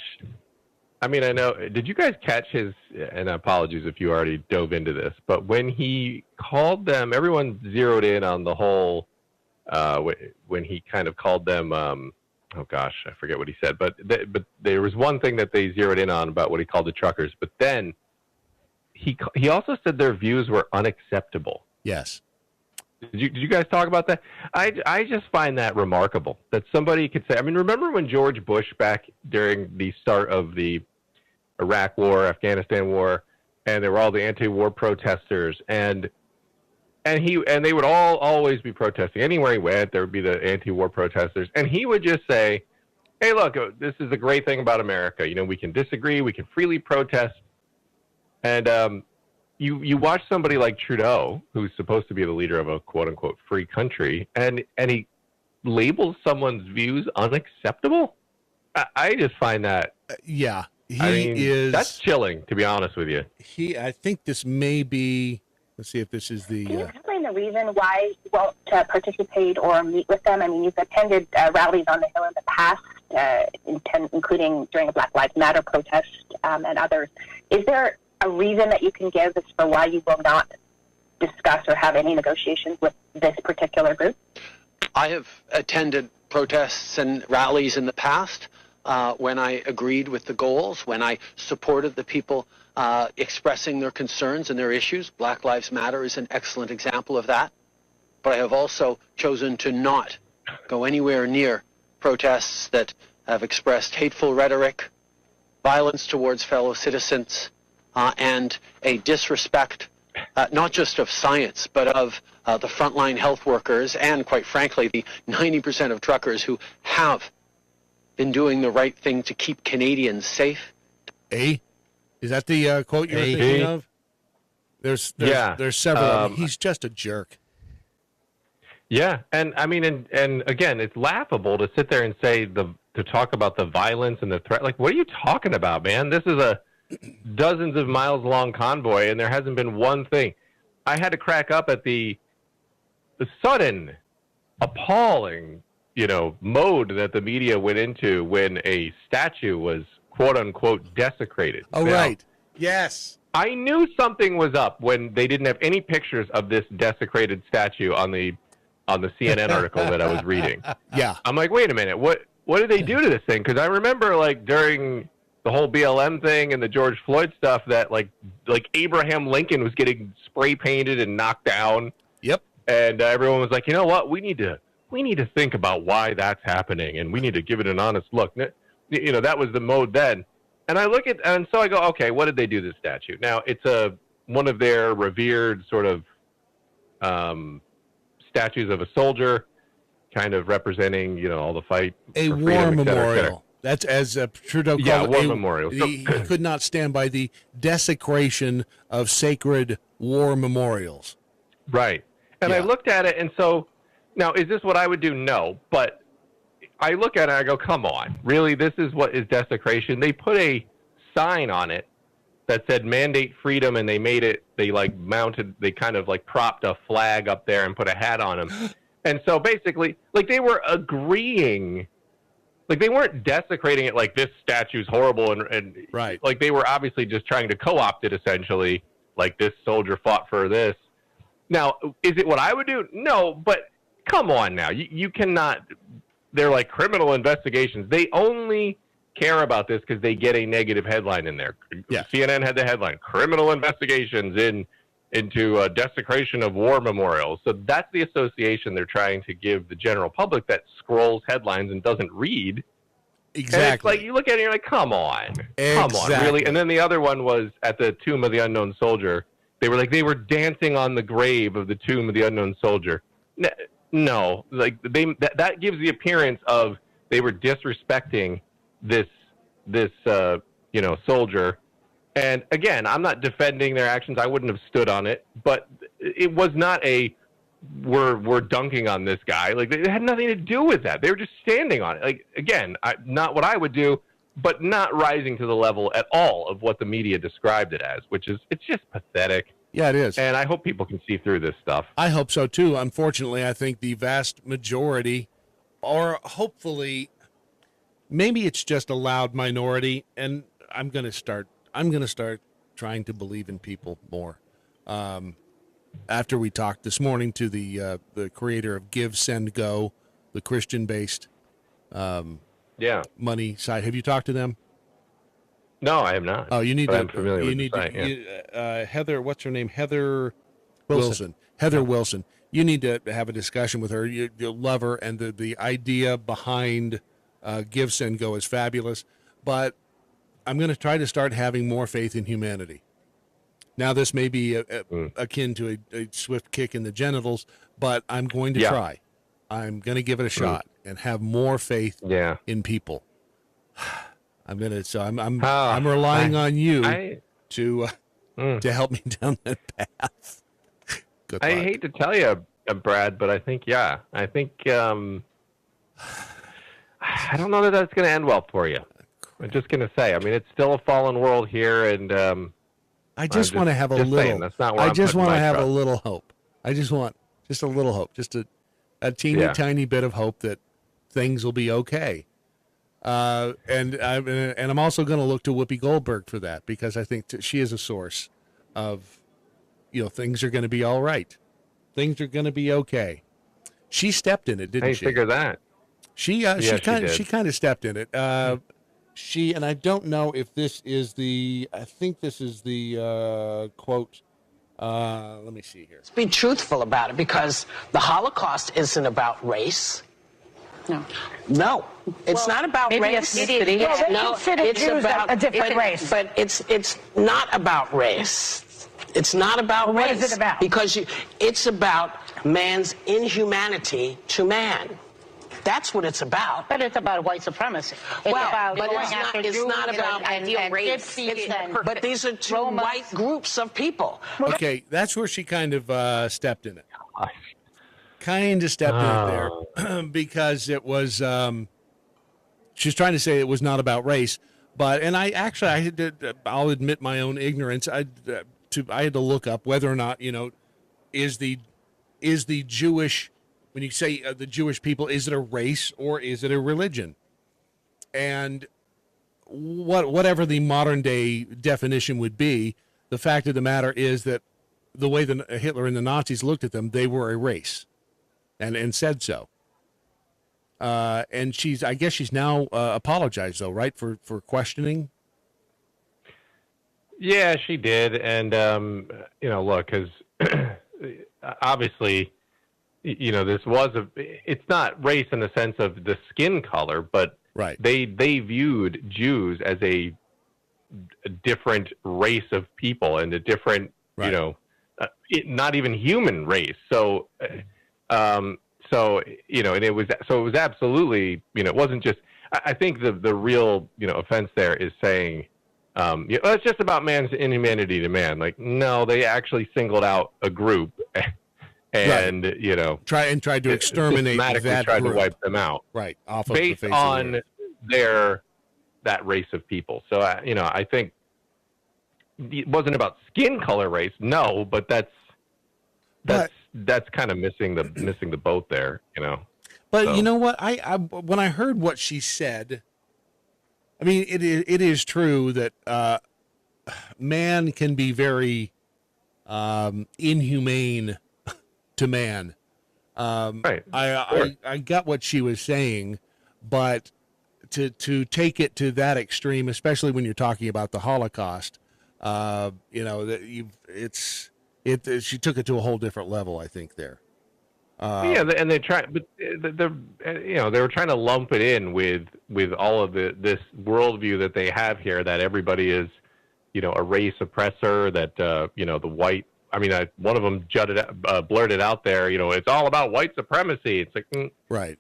I mean, I know. Did you guys catch his? And apologies if you already dove into this, but when he called them, everyone zeroed in on the whole. When he kind of called them. Oh gosh, I forget what he said, but there was one thing that they zeroed in on about what he called the truckers. But then he also said their views were unacceptable. Yes. Did you guys talk about that? I just find that remarkable that somebody could say. I mean, remember when George Bush back during the start of the Iraq War, Afghanistan War, and there were all the anti-war protesters, and they would always be protesting anywhere he went. There would be the anti-war protesters, and he would just say, "Hey, look, this is the great thing about America. You know, we can disagree, we can freely protest." And you watch somebody like Trudeau, who's supposed to be the leader of a quote-unquote free country, and he labels someone's views unacceptable. I just find that Yeah, that's chilling, to be honest with you. I think this may be. Let's see if this is the. Can you explain the reason why you won't participate or meet with them? I mean, you've attended rallies on the Hill in the past, including during the Black Lives Matter protest and others. Is there a reason that you can give as for why you will not discuss or have any negotiations with this particular group? I have attended protests and rallies in the past when I agreed with the goals, when I supported the people expressing their concerns and their issues. Black Lives Matter is an excellent example of that. But I have also chosen to not go anywhere near protests that have expressed hateful rhetoric, violence towards fellow citizens, and a disrespect not just of science, but of the frontline health workers and, quite frankly, the 90% of truckers who have been doing the right thing to keep Canadians safe. Is that the quote you're thinking of? There's several of them. He's just a jerk. Yeah, and I mean, and again, it's laughable to sit there and say to talk about the violence and the threat. Like, what are you talking about, man? This is a dozens of miles long convoy, and there hasn't been one thing. I had to crack up at the sudden, appalling, mode that the media went into when a statue was quote unquote desecrated. Oh, now, right. Yes. I knew something was up when they didn't have any pictures of this desecrated statue on the CNN article that I was reading. Yeah. I'm like, wait a minute, what did they do to this thing? Because I remember, like, during the whole BLM thing and the George Floyd stuff, that like Abraham Lincoln was getting spray painted and knocked down. Yep. And everyone was like, you know what? We need to we need to think about why that's happening, and we need to give it an honest look. You know, that was the mode then. And I look at, and so I go, okay, what did they do to this statue? Now, it's one of their revered sort of statues of a soldier, kind of representing, you know, all the fight a for war freedom, et cetera, et memorial. cetera. That's as Trudeau called Yeah, it, war memorial. He could not stand by the desecration of sacred war memorials. Right. And I looked at it, and so, now, is this what I would do? No. But I look at it, and I go, come on. Really? This is what is desecration? They put a sign on it that said mandate freedom, and they made it, they kind of like propped a flag up there and put a hat on them. And so basically, like, they were agreeing, like, they weren't desecrating it like this statue's horrible, and right. Like, they were obviously just trying to co-opt it, essentially, like, this soldier fought for this. Now, is it what I would do? No, but come on now. You cannot, they're like criminal investigations. They only care about this because they get a negative headline in there. Yeah. CNN had the headline, criminal investigations into desecration of war memorials. So that's the association they're trying to give the general public that scrolls headlines and doesn't read. Exactly. And it's like, you look at it and you're like, come on. Come on, Exactly. really? And then the other one was at the Tomb of the Unknown Soldier. They were dancing on the grave of the Tomb of the Unknown Soldier. No, like that gives the appearance of they were disrespecting this soldier. And again, I'm not defending their actions. I wouldn't have stood on it, but it was not we're dunking on this guy. Like, it had nothing to do with that. They were just standing on it. Like, again, not what I would do, but not rising to the level at all of what the media described it as, it's just pathetic. Yeah, it is. And I hope people can see through this stuff. I hope so too. Unfortunately, I think the vast majority, or hopefully, maybe it's just a loud minority, and I'm going to start trying to believe in people more. After we talked this morning to the creator of Give, Send, Go, the Christian-based money site. Have you talked to them? No, I have not. Oh, you need but to. I'm familiar you with need the site, to. Heather, what's her name? Heather Wilson. Heather Wilson. You need to have a discussion with her. You'll love her, and the idea behind Give, Send, Go is fabulous. But I'm going to try to start having more faith in humanity. Now, this may be akin to a swift kick in the genitals, but I'm going to try. I'm going to give it a shot and have more faith in people. I'm relying on you to help me down that path. Good luck. I hate to tell you, Brad, but I think I don't know that that's going to end well for you. I'm just going to say, I mean, it's still a fallen world here, and I just want to have a little. Saying, that's not where I just want to have trust. a little hope. I just want a little hope, just a teeny tiny bit of hope that things will be okay. And I'm also going to look to Whoopi Goldberg for that, because I think she is a source of, things are going to be all right. Things are going to be okay. She stepped in it, didn't she? I figure that. She kind of stepped in it. And I don't know if this is I think this is the quote. Let me see here. Let's be truthful about it, because the Holocaust isn't about race. No, it's not about race. Ethnicity. No, it's about a different race. But it's not about race. It's not about race. What is it about? Because it's about man's inhumanity to man. That's what it's about. But it's about white supremacy. It's about but going after it's not about ideal race. But these are two white groups of people. Okay, that's where she kind of stepped in it. Kind of stepped in it there, because it was. She's trying to say it was not about race, and I'll admit my own ignorance. I had to look up whether or not is the Jewish. When you say the Jewish people, is it a race or is it a religion? And whatever the modern day definition would be, the fact of the matter is that the way Hitler and the Nazis looked at them, they were a race, and said so. And I guess she's now apologized though, right, for questioning. Yeah, she did, and look, because obviously this was it's not race in the sense of the skin color, but they viewed Jews as a different race of people and a different, not even human race. So, and it was absolutely, it wasn't just, I think the real, offense there is saying, it's just about man's inhumanity to man. Like, no, they actually singled out a group and, tried to exterminate that tried group. to wipe them out. Right. Off based of the face on of the earth. that race of people. So, I think it wasn't about skin color race. No, but that's kind of missing the boat there, But So. you know what? I when I heard what she said, I mean, it is true that man can be very inhumane to man. Right. I got what she was saying, but to take it to that extreme, especially when you're talking about the Holocaust, she took it to a whole different level, I think there. And they try, but they were trying to lump it in with all of this worldview that they have here, that everybody is, a race oppressor, that the white. I mean, one of them blurted out there, it's all about white supremacy. It's like, right.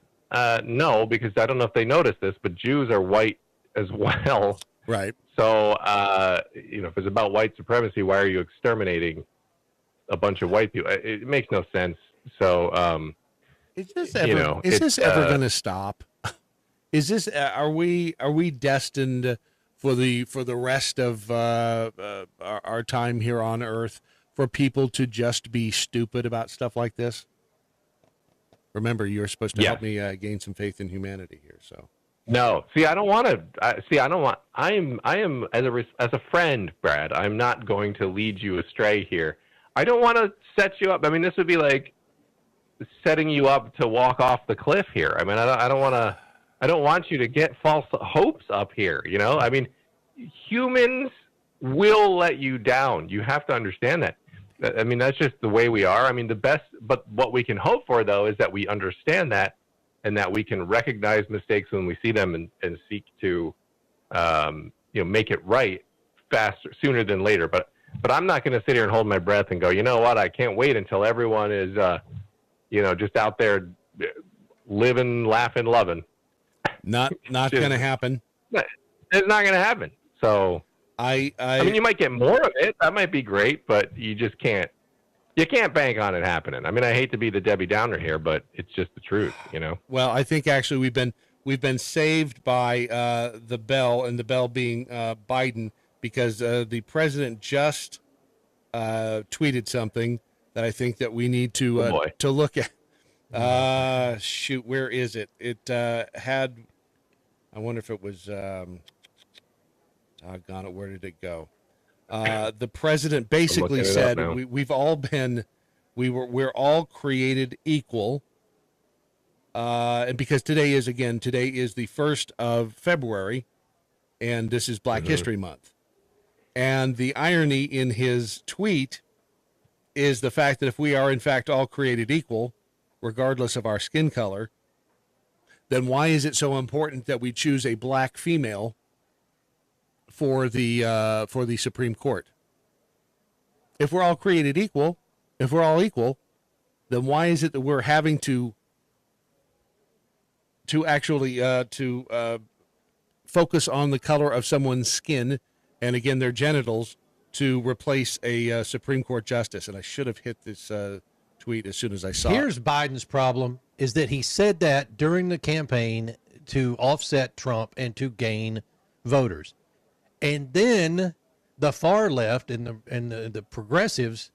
No, because I don't know if they noticed this, but Jews are white as well. Right. So, if it's about white supremacy, why are you exterminating a bunch of white people? It makes no sense. So, is this ever going to stop? Is this are we destined for the rest of our time here on Earth for people to just be stupid about stuff like this? Remember, you're supposed to help me gain some faith in humanity here. So. No, see, I don't want to. I am as a friend, Brad. I'm not going to lead you astray here. I don't want to set you up. I mean, this would be like setting you up to walk off the cliff here. I mean, I don't want to. I don't want you to get false hopes up here. I mean, humans will let you down. You have to understand that. I mean, that's just the way we are. I mean, but what we can hope for, though, is that we understand that and that we can recognize mistakes when we see them and seek to, make it right faster, sooner than later. But I'm not going to sit here and hold my breath and go, you know what? I can't wait until everyone is, just out there living, laughing, loving. Not going to happen. It's not going to happen. So I mean, you might get more of it. That might be great, but you just can't. You can't bank on it happening. I mean, I hate to be the Debbie Downer here, but it's just the truth, Well, I think actually we've been saved by the bell, and the bell being Biden, because the president just tweeted something that I think that we need to look at. Shoot, where is it? It had. I wonder if it was. Doggone it! Where did it go? The president basically said we're all created equal, and because today is the 1st of February, and this is Black History Month, and the irony in his tweet is the fact that if we are in fact all created equal, regardless of our skin color, then why is it so important that we choose a black female for the Supreme Court? If we're all created equal, if we're all equal, then why is it that we're having to actually focus on the color of someone's skin and again their genitals to replace a Supreme Court justice? And I should have hit this tweet as soon as I saw it. Here's Biden's problem, is that he said that during the campaign to offset Trump and to gain voters. And then the far left and the progressives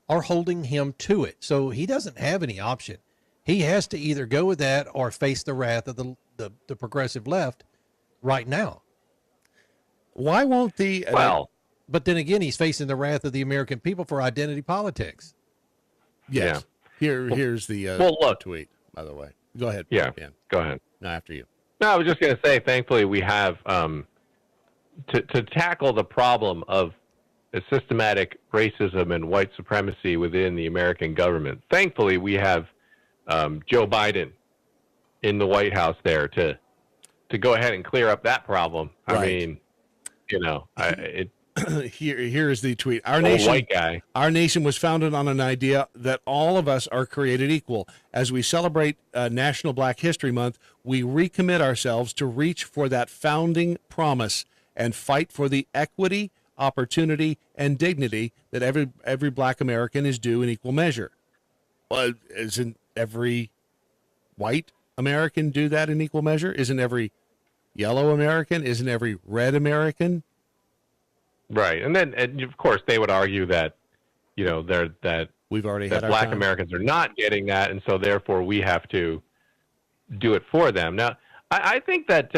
are holding him to it. So he doesn't have any option. He has to either go with that or face the wrath of the progressive left right now. Why won't the... But then again, he's facing the wrath of the American people for identity politics. Yes. Yeah. Here's the tweet, by the way. Go ahead. Yeah, Dan. go ahead. No, after you. No, I was just going to say, thankfully, we have... To tackle the problem of systematic racism and white supremacy within the American government, thankfully we have Joe Biden in the White House there to go ahead and clear up that problem. Right. I mean, Here is the tweet. Our Old nation, white guy. Our nation was founded on an idea that all of us are created equal. As we celebrate National Black History Month, we recommit ourselves to reach for that founding promise and fight for the equity, opportunity, and dignity that every Black American is due in equal measure. Well, isn't every white American do that in equal measure? Isn't every yellow American? Isn't every red American? Right, and of course they would argue that, that we've already that had our Black time. Americans are not getting that, and so therefore we have to do it for them. Now, I think that,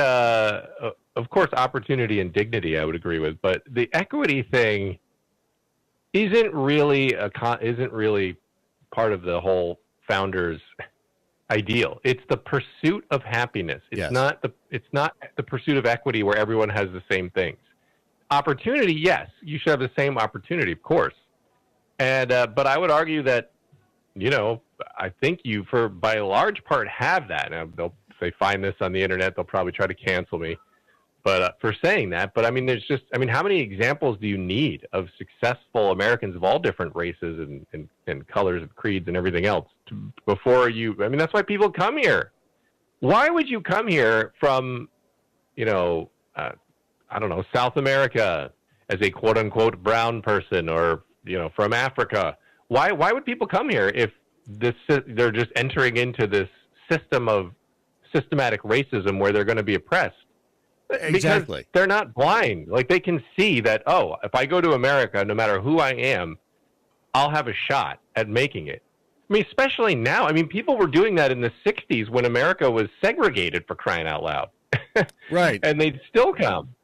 of course, opportunity and dignity I would agree with, but the equity thing isn't really part of the whole founders' ideal. It's the pursuit of happiness. It's not the pursuit of equity where everyone has the same things. Opportunity, yes, you should have the same opportunity, of course. And but I would argue that, I think you, by a large part, have that. Now, if they find this on the internet, they'll probably try to cancel me. But for saying that, but I mean, how many examples do you need of successful Americans of all different races and colors and creeds and everything else before you? I mean, that's why people come here. Why would you come here from, I don't know, South America as a quote unquote brown person, or, from Africa? Why would people come here if they're just entering into this system of systematic racism where they're going to be oppressed? Exactly. Because they're not blind. Like, they can see that, if I go to America, no matter who I am, I'll have a shot at making it. I mean, especially now. I mean, people were doing that in the 60s when America was segregated, for crying out loud. Right. And they'd still come.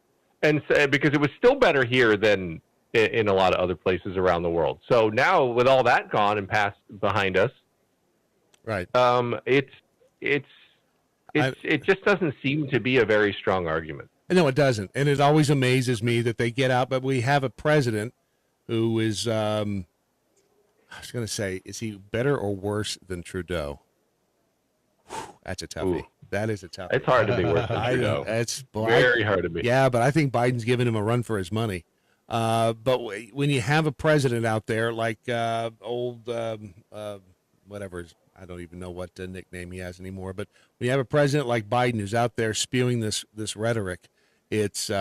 And because it was still better here than in a lot of other places around the world. So now, with all that gone and passed behind us, right? It just doesn't seem to be a very strong argument. No, it doesn't, and it always amazes me that they get out. But we have a president who is, I was going to say, is he better or worse than Trudeau? Whew, that's a toughie. Ooh. That is a toughie. It's hard to be worse than Trudeau. It's very hard to be. Yeah, but I think Biden's giving him a run for his money. But when you have a president out there like whatever, I don't even know what nickname he has anymore. But when you have a president like Biden who's out there spewing this rhetoric, it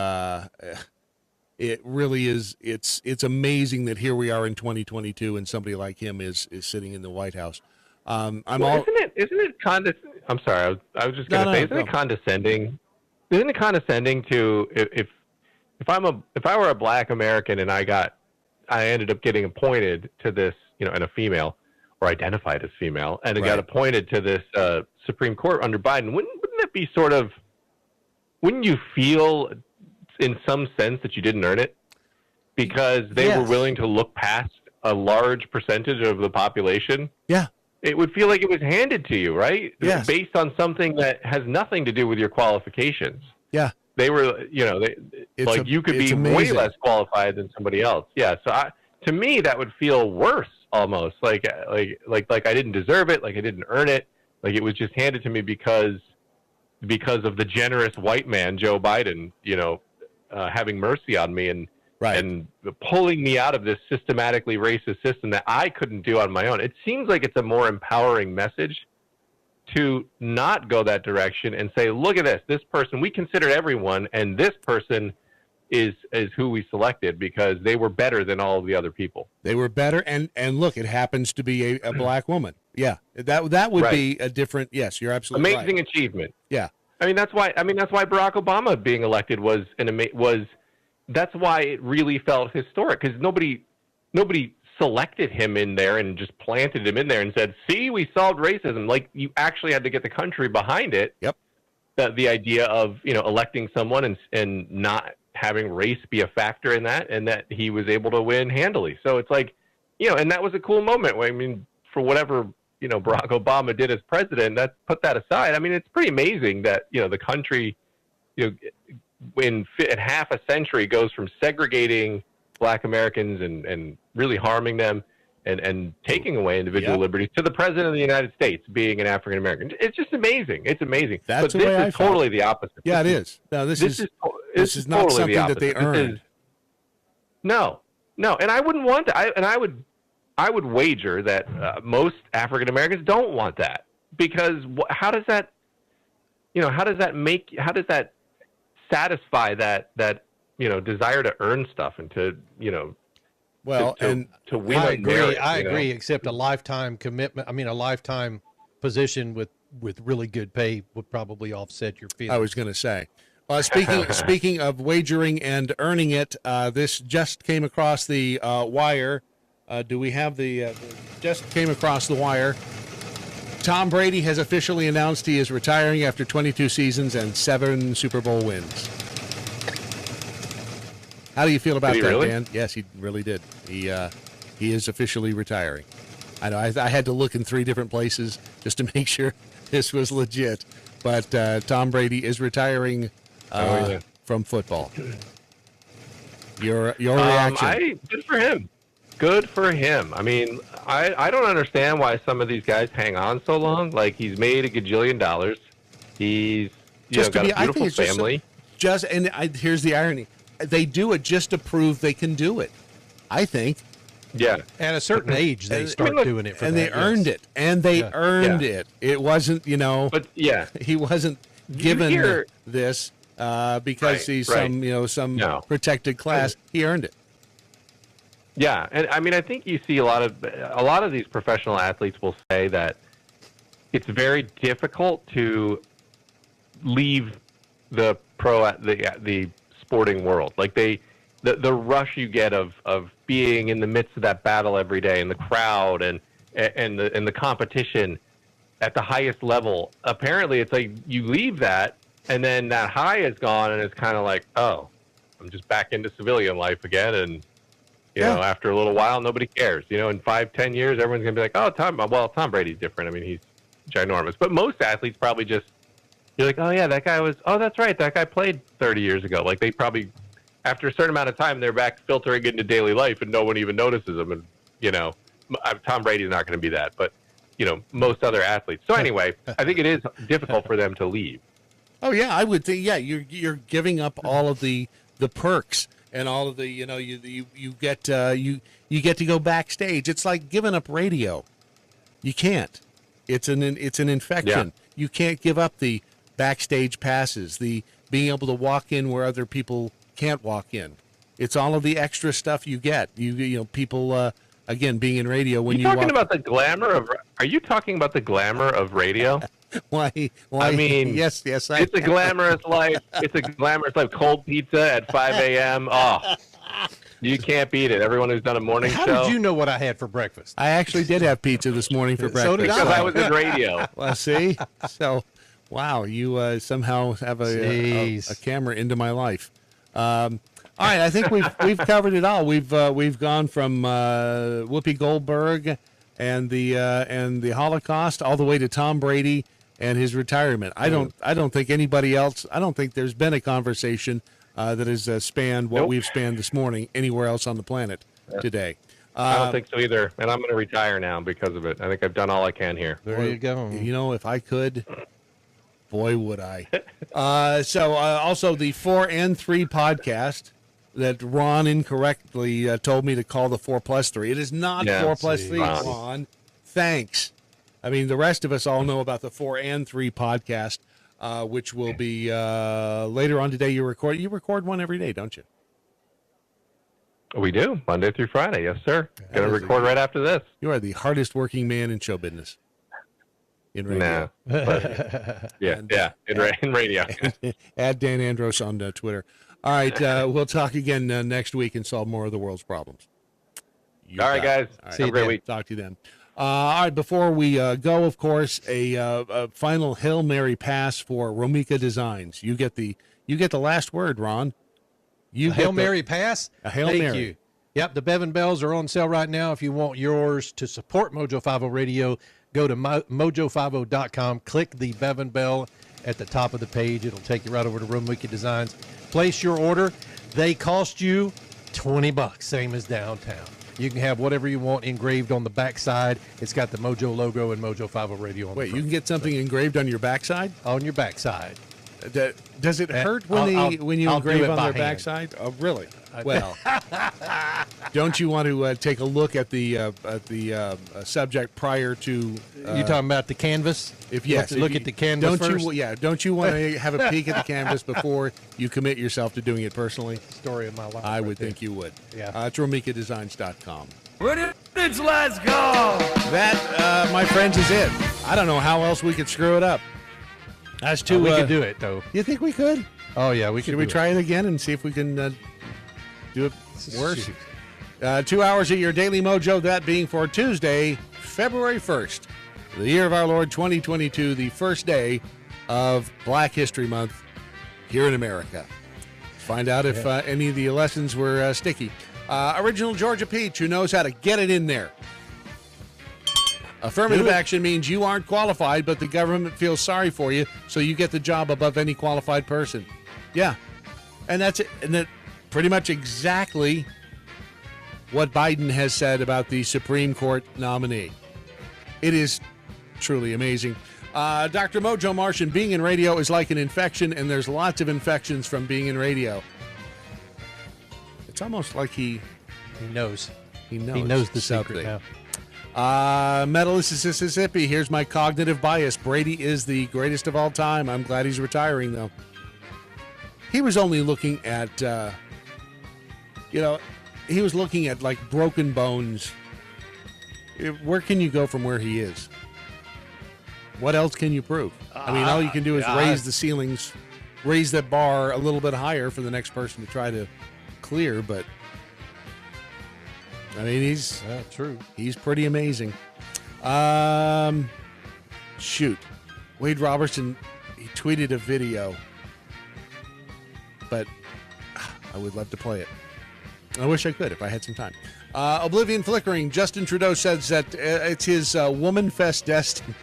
really is. It's amazing that here we are in 2022 and somebody like him is sitting in the White House. Isn't it condescending? I'm sorry, I was just going to say, isn't it condescending? Isn't it condescending to if I were a Black American and I ended up getting appointed to this, and a female, or identified as female, and it got appointed to this Supreme Court under Biden, wouldn't it be wouldn't you feel in some sense that you didn't earn it because they were willing to look past a large percentage of the population? Yeah. It would feel like it was handed to you, right? Yes. Based on something that has nothing to do with your qualifications. Yeah. They were, you could be way less qualified than somebody else. Yeah. So to me, that would feel worse almost, like I didn't deserve it, like I didn't earn it, like it was just handed to me because of the generous white man, Joe Biden, having mercy on me and pulling me out of this systematically racist system that I couldn't do on my own. It seems like it's a more empowering message to not go that direction and say, look at this person, we considered everyone, and this person is who we selected because they were better than all of the other people. They were better, and look, it happens to be a Black woman. Yeah, that would be a different. Yes, you're absolutely amazing right. achievement. Yeah, I mean that's why Barack Obama being elected was that's why it really felt historic, because nobody selected him in there and just planted him in there and said, see, we solved racism. Like, you actually had to get the country behind it. Yep. The idea of, electing someone and not having race be a factor in that, and that he was able to win handily. So it's like, and that was a cool moment. I mean, for whatever, Barack Obama did as president, put that aside. I mean, it's pretty amazing that, the country, in half a century goes from segregating Black Americans and really harming them and taking away individual liberties to the president of the United States being an African American. It's just amazing. It's amazing. That's but the way this I is felt. totally the opposite. Yeah, it is. No, this is not totally something the that they opposite. earned. No, and I wouldn't want that. I would wager that most African Americans don't want that, because how does that satisfy that desire to earn stuff and to to win. I agree. Except a lifetime commitment. I mean, a lifetime position with really good pay would probably offset your feelings. I was going to say. Speaking of wagering and earning it, this just came across the wire. Do we have the just came across the wire? Tom Brady has officially announced he is retiring after 22 seasons and 7 Super Bowl wins. How do you feel about that, really? Dan? Yes, he really did. He is officially retiring. I know I had to look in 3 different places just to make sure this was legit. But Tom Brady is retiring from football. Your reaction? Good for him. Good for him. I mean, I don't understand why some of these guys hang on so long. Like, he's made $1 gajillion. He's got a beautiful family. Here's the irony. They do it just to prove they can do it, I think. Yeah. At a certain age, they start doing it for and that. They earned it. And they earned it. It wasn't, But, he wasn't given this because he's some protected class. He earned it. Yeah, and I mean, I think you see a lot of these professional athletes will say that it's very difficult to leave the the sporting world. Like the rush you get of being in the midst of that battle every day, and the crowd and the competition at the highest level. Apparently, it's like you leave that, and then that high is gone, and it's kind of like, oh, I'm just back into civilian life again, and you know, after a little while, nobody cares. You know, in 5-10 years, everyone's gonna be like, oh, Tom Brady's different. I mean, he's ginormous. But most athletes probably just, you're like, oh yeah, that guy was. Oh, that's right, that guy played 30 years ago. Like, they probably, after a certain amount of time, they're back filtering into daily life, and no one even notices them. And Tom Brady's not going to be that, but most other athletes. So anyway, I think it is difficult for them to leave. Oh yeah, I would think. Yeah, you're giving up all of the perks and all of the you get to go backstage. It's like giving up radio. You can't. It's an infection. Yeah. You can't give up the backstage passes, the being able to walk in where other people can't walk in. It's all of the extra stuff you get. People again being in radio when Are you talking about the glamour of radio? Why? I mean, yes. It's a glamorous life. It's a glamorous life. Cold pizza at 5 a.m. Oh, you can't beat it. Everyone who's done a morning show. How did you know what I had for breakfast? I actually did have pizza this morning for breakfast. So did because I was in radio. Well, see? So, wow, you somehow have a camera into my life. All right, I think we've covered it all. We've gone from Whoopi Goldberg and the Holocaust all the way to Tom Brady and his retirement. I don't think anybody else. I don't think there's been a conversation that has spanned what we've spanned this morning anywhere else on the planet today. I don't think so either, and I'm going to retire now because of it. I think I've done all I can here. There you go. If I could, boy, would I. Also the 4 and 3 podcast that Ron incorrectly told me to call the 4+3. It is not 4+3, Ron. Thanks. I mean, the rest of us all know about the 4 and 3 podcast, which will be later on today. You record one every day, don't you? We do, Monday through Friday. Yes, sir. Going to record right after this. You are the hardest working man in show business. In radio. Nah, but, in radio. Add Dan Andros on Twitter. All right, we'll talk again next week and solve more of the world's problems. All right, guys. All right, have a great week. Talk to you then. All right, before we go, of course, a final Hail Mary pass for Romika Designs. You get the last word, Ron. Hail Mary pass? A Hail Thank Mary. you. Yep, the Bevan Bells are on sale right now. If you want yours to support Mojo 50 Radio, go to mojo50.com, click the Bevan Bell at the top of the page. It'll take you right over to Romika Designs. Place your order. They cost you $20, same as downtown. You can have whatever you want engraved on the backside. It's got the Mojo logo and Mojo 50 radio on the Wait, front. you can get something engraved on your backside? On your backside. Does it hurt when you I'll do engrave it on by their hand. backside? Oh, really? Well, don't you want to take a look at the subject prior to? You talking about the canvas? If You yes, have to look at the canvas don't first? you? Yeah, don't you want to have a peek at the canvas before you commit yourself to doing it personally? Story of my life. I would think you would. Yeah. It's RomikaDesigns.com. It's Let's Go! That, my friends, is it. I don't know how else we could screw it up. As to we could do it though. You think we could? Oh yeah, we could. Should we try it again and see if we can do it worse? 2 hours of your Daily Mojo, that being for Tuesday, February 1st, the year of our Lord 2022, the first day of Black History Month here in America. Find out if any of the lessons were sticky. Original Georgia Peach, who knows how to get it in there. Affirmative action means you aren't qualified, but the government feels sorry for you, so you get the job above any qualified person. Yeah. And that's it. And that pretty much exactly what Biden has said about the Supreme Court nominee. It is truly amazing. Dr. Mojo Martian, being in radio is like an infection, and there's lots of infections from being in radio. It's almost like he knows. He knows. He knows the something. secret now. Medalist of Mississippi. Here's my cognitive bias. Brady is the greatest of all time. I'm glad he's retiring, though. He was only looking at, he was looking at like broken bones. Where can you go from where he is? What else can you prove? I mean, all you can do is raise the ceilings, raise that bar a little bit higher for the next person to try to clear, but I mean, he's true. He's pretty amazing. Shoot, Wade Robertson, he tweeted a video, but I would love to play it. I wish I could if I had some time. Oblivion flickering. Justin Trudeau says that it's his Woman Fest destiny.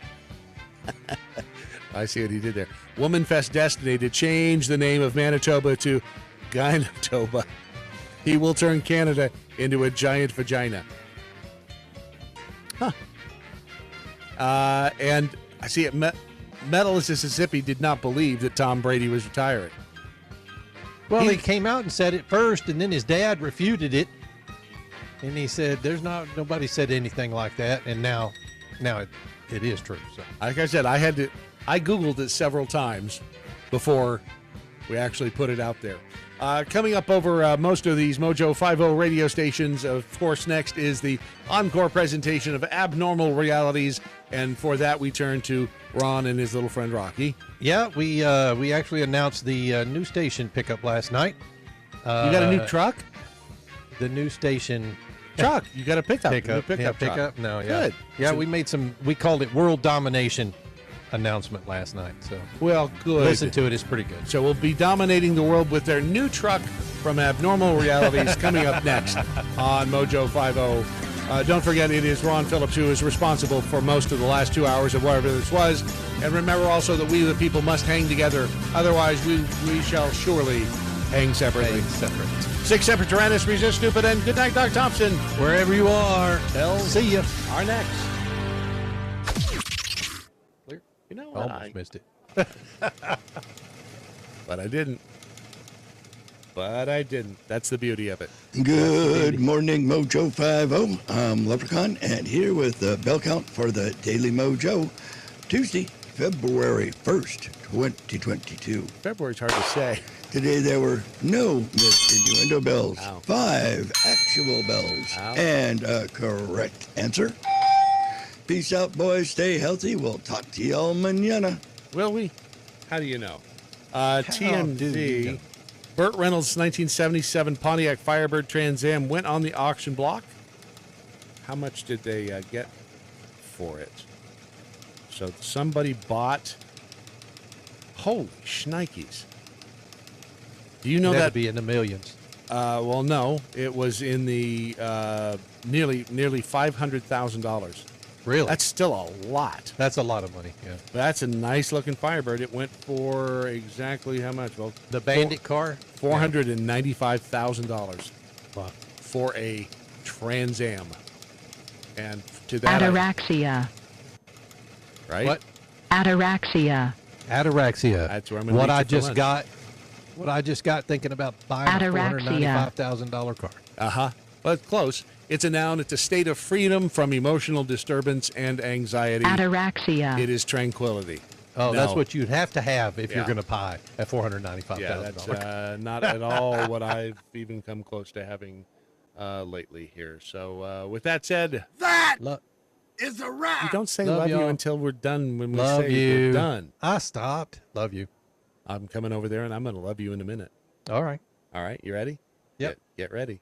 I see what he did there. Woman Fest destiny to change the name of Manitoba to Gynatoba. He will turn Canada into a giant vagina. Huh. And I see it. Medalist Mississippi did not believe that Tom Brady was retiring. Well, he came out and said it first, and then his dad refuted it, and he said, nobody said anything like that, and now it is true. So, like I said, I Googled it several times before we actually put it out there. Coming up over most of these Mojo 50 radio stations, of course, next is the encore presentation of Abnormal Realities, and for that we turn to Ron and his little friend Rocky. Yeah, we actually announced the new station pickup last night. You got a new truck? The new station truck. You got a pickup. Pickup. New pickup. Pickup. No, yeah. Good. Yeah, So- we called it World Domination announcement last night. So Well, good. listen to it. It's pretty good. So we'll be dominating the world with their new truck from Abnormal Realities coming up next on Mojo 50. Don't forget, it is Ron Phillips who is responsible for most of the last 2 hours of whatever this was. And remember also that we, the people, must hang together. Otherwise, we shall surely hang separately. Six separate Tyrannus, resist stupid, and good night, Doc Thompson. Wherever you are, See ya. Our next. You know what? Almost missed it. But I didn't. That's the beauty of it. Good morning, Mojo 50. I'm Leprechaun, and here with the bell count for the Daily Mojo, Tuesday, February 1st, 2022. February's hard to say. Today there were no missed innuendo bells, 5 actual bells, and a correct answer. Peace out, boys. Stay healthy. We'll talk to y'all mañana. Will we? How do you know? do TMZ. you know? Burt Reynolds' 1977 Pontiac Firebird Trans Am went on the auction block. How much did they get for it? So somebody bought. Holy shnikes! Do you know That'd that? be in the millions. Well, no, it was in the nearly $500,000. Really? That's still a lot. That's a lot of money. Yeah. But that's a nice looking Firebird. It went for exactly how much? Well, The Bandit car? $495,000. Wow. For a Trans Am. And to that, Ataraxia. right? What? Ataraxia. Ataraxia. That's where I'm going to What meet I you for just lunch. got. What I just got thinking about buying Ataraxia. a $495,000 car. Well, it's close. It's a noun. It's a state of freedom from emotional disturbance and anxiety. Ataraxia. It is tranquility. Oh, No. that's what you'd have to have if Yeah. you're going to buy a $495,000. Yeah, that's not at all what I've even come close to having lately here. So with that said, That is a wrap. you don't say Love love you y'all. until we're done. When we Love say you. we're done, I stopped. Love you. I'm coming over there and I'm going to love you in a minute. All right. All right, you ready? Yep. Get ready.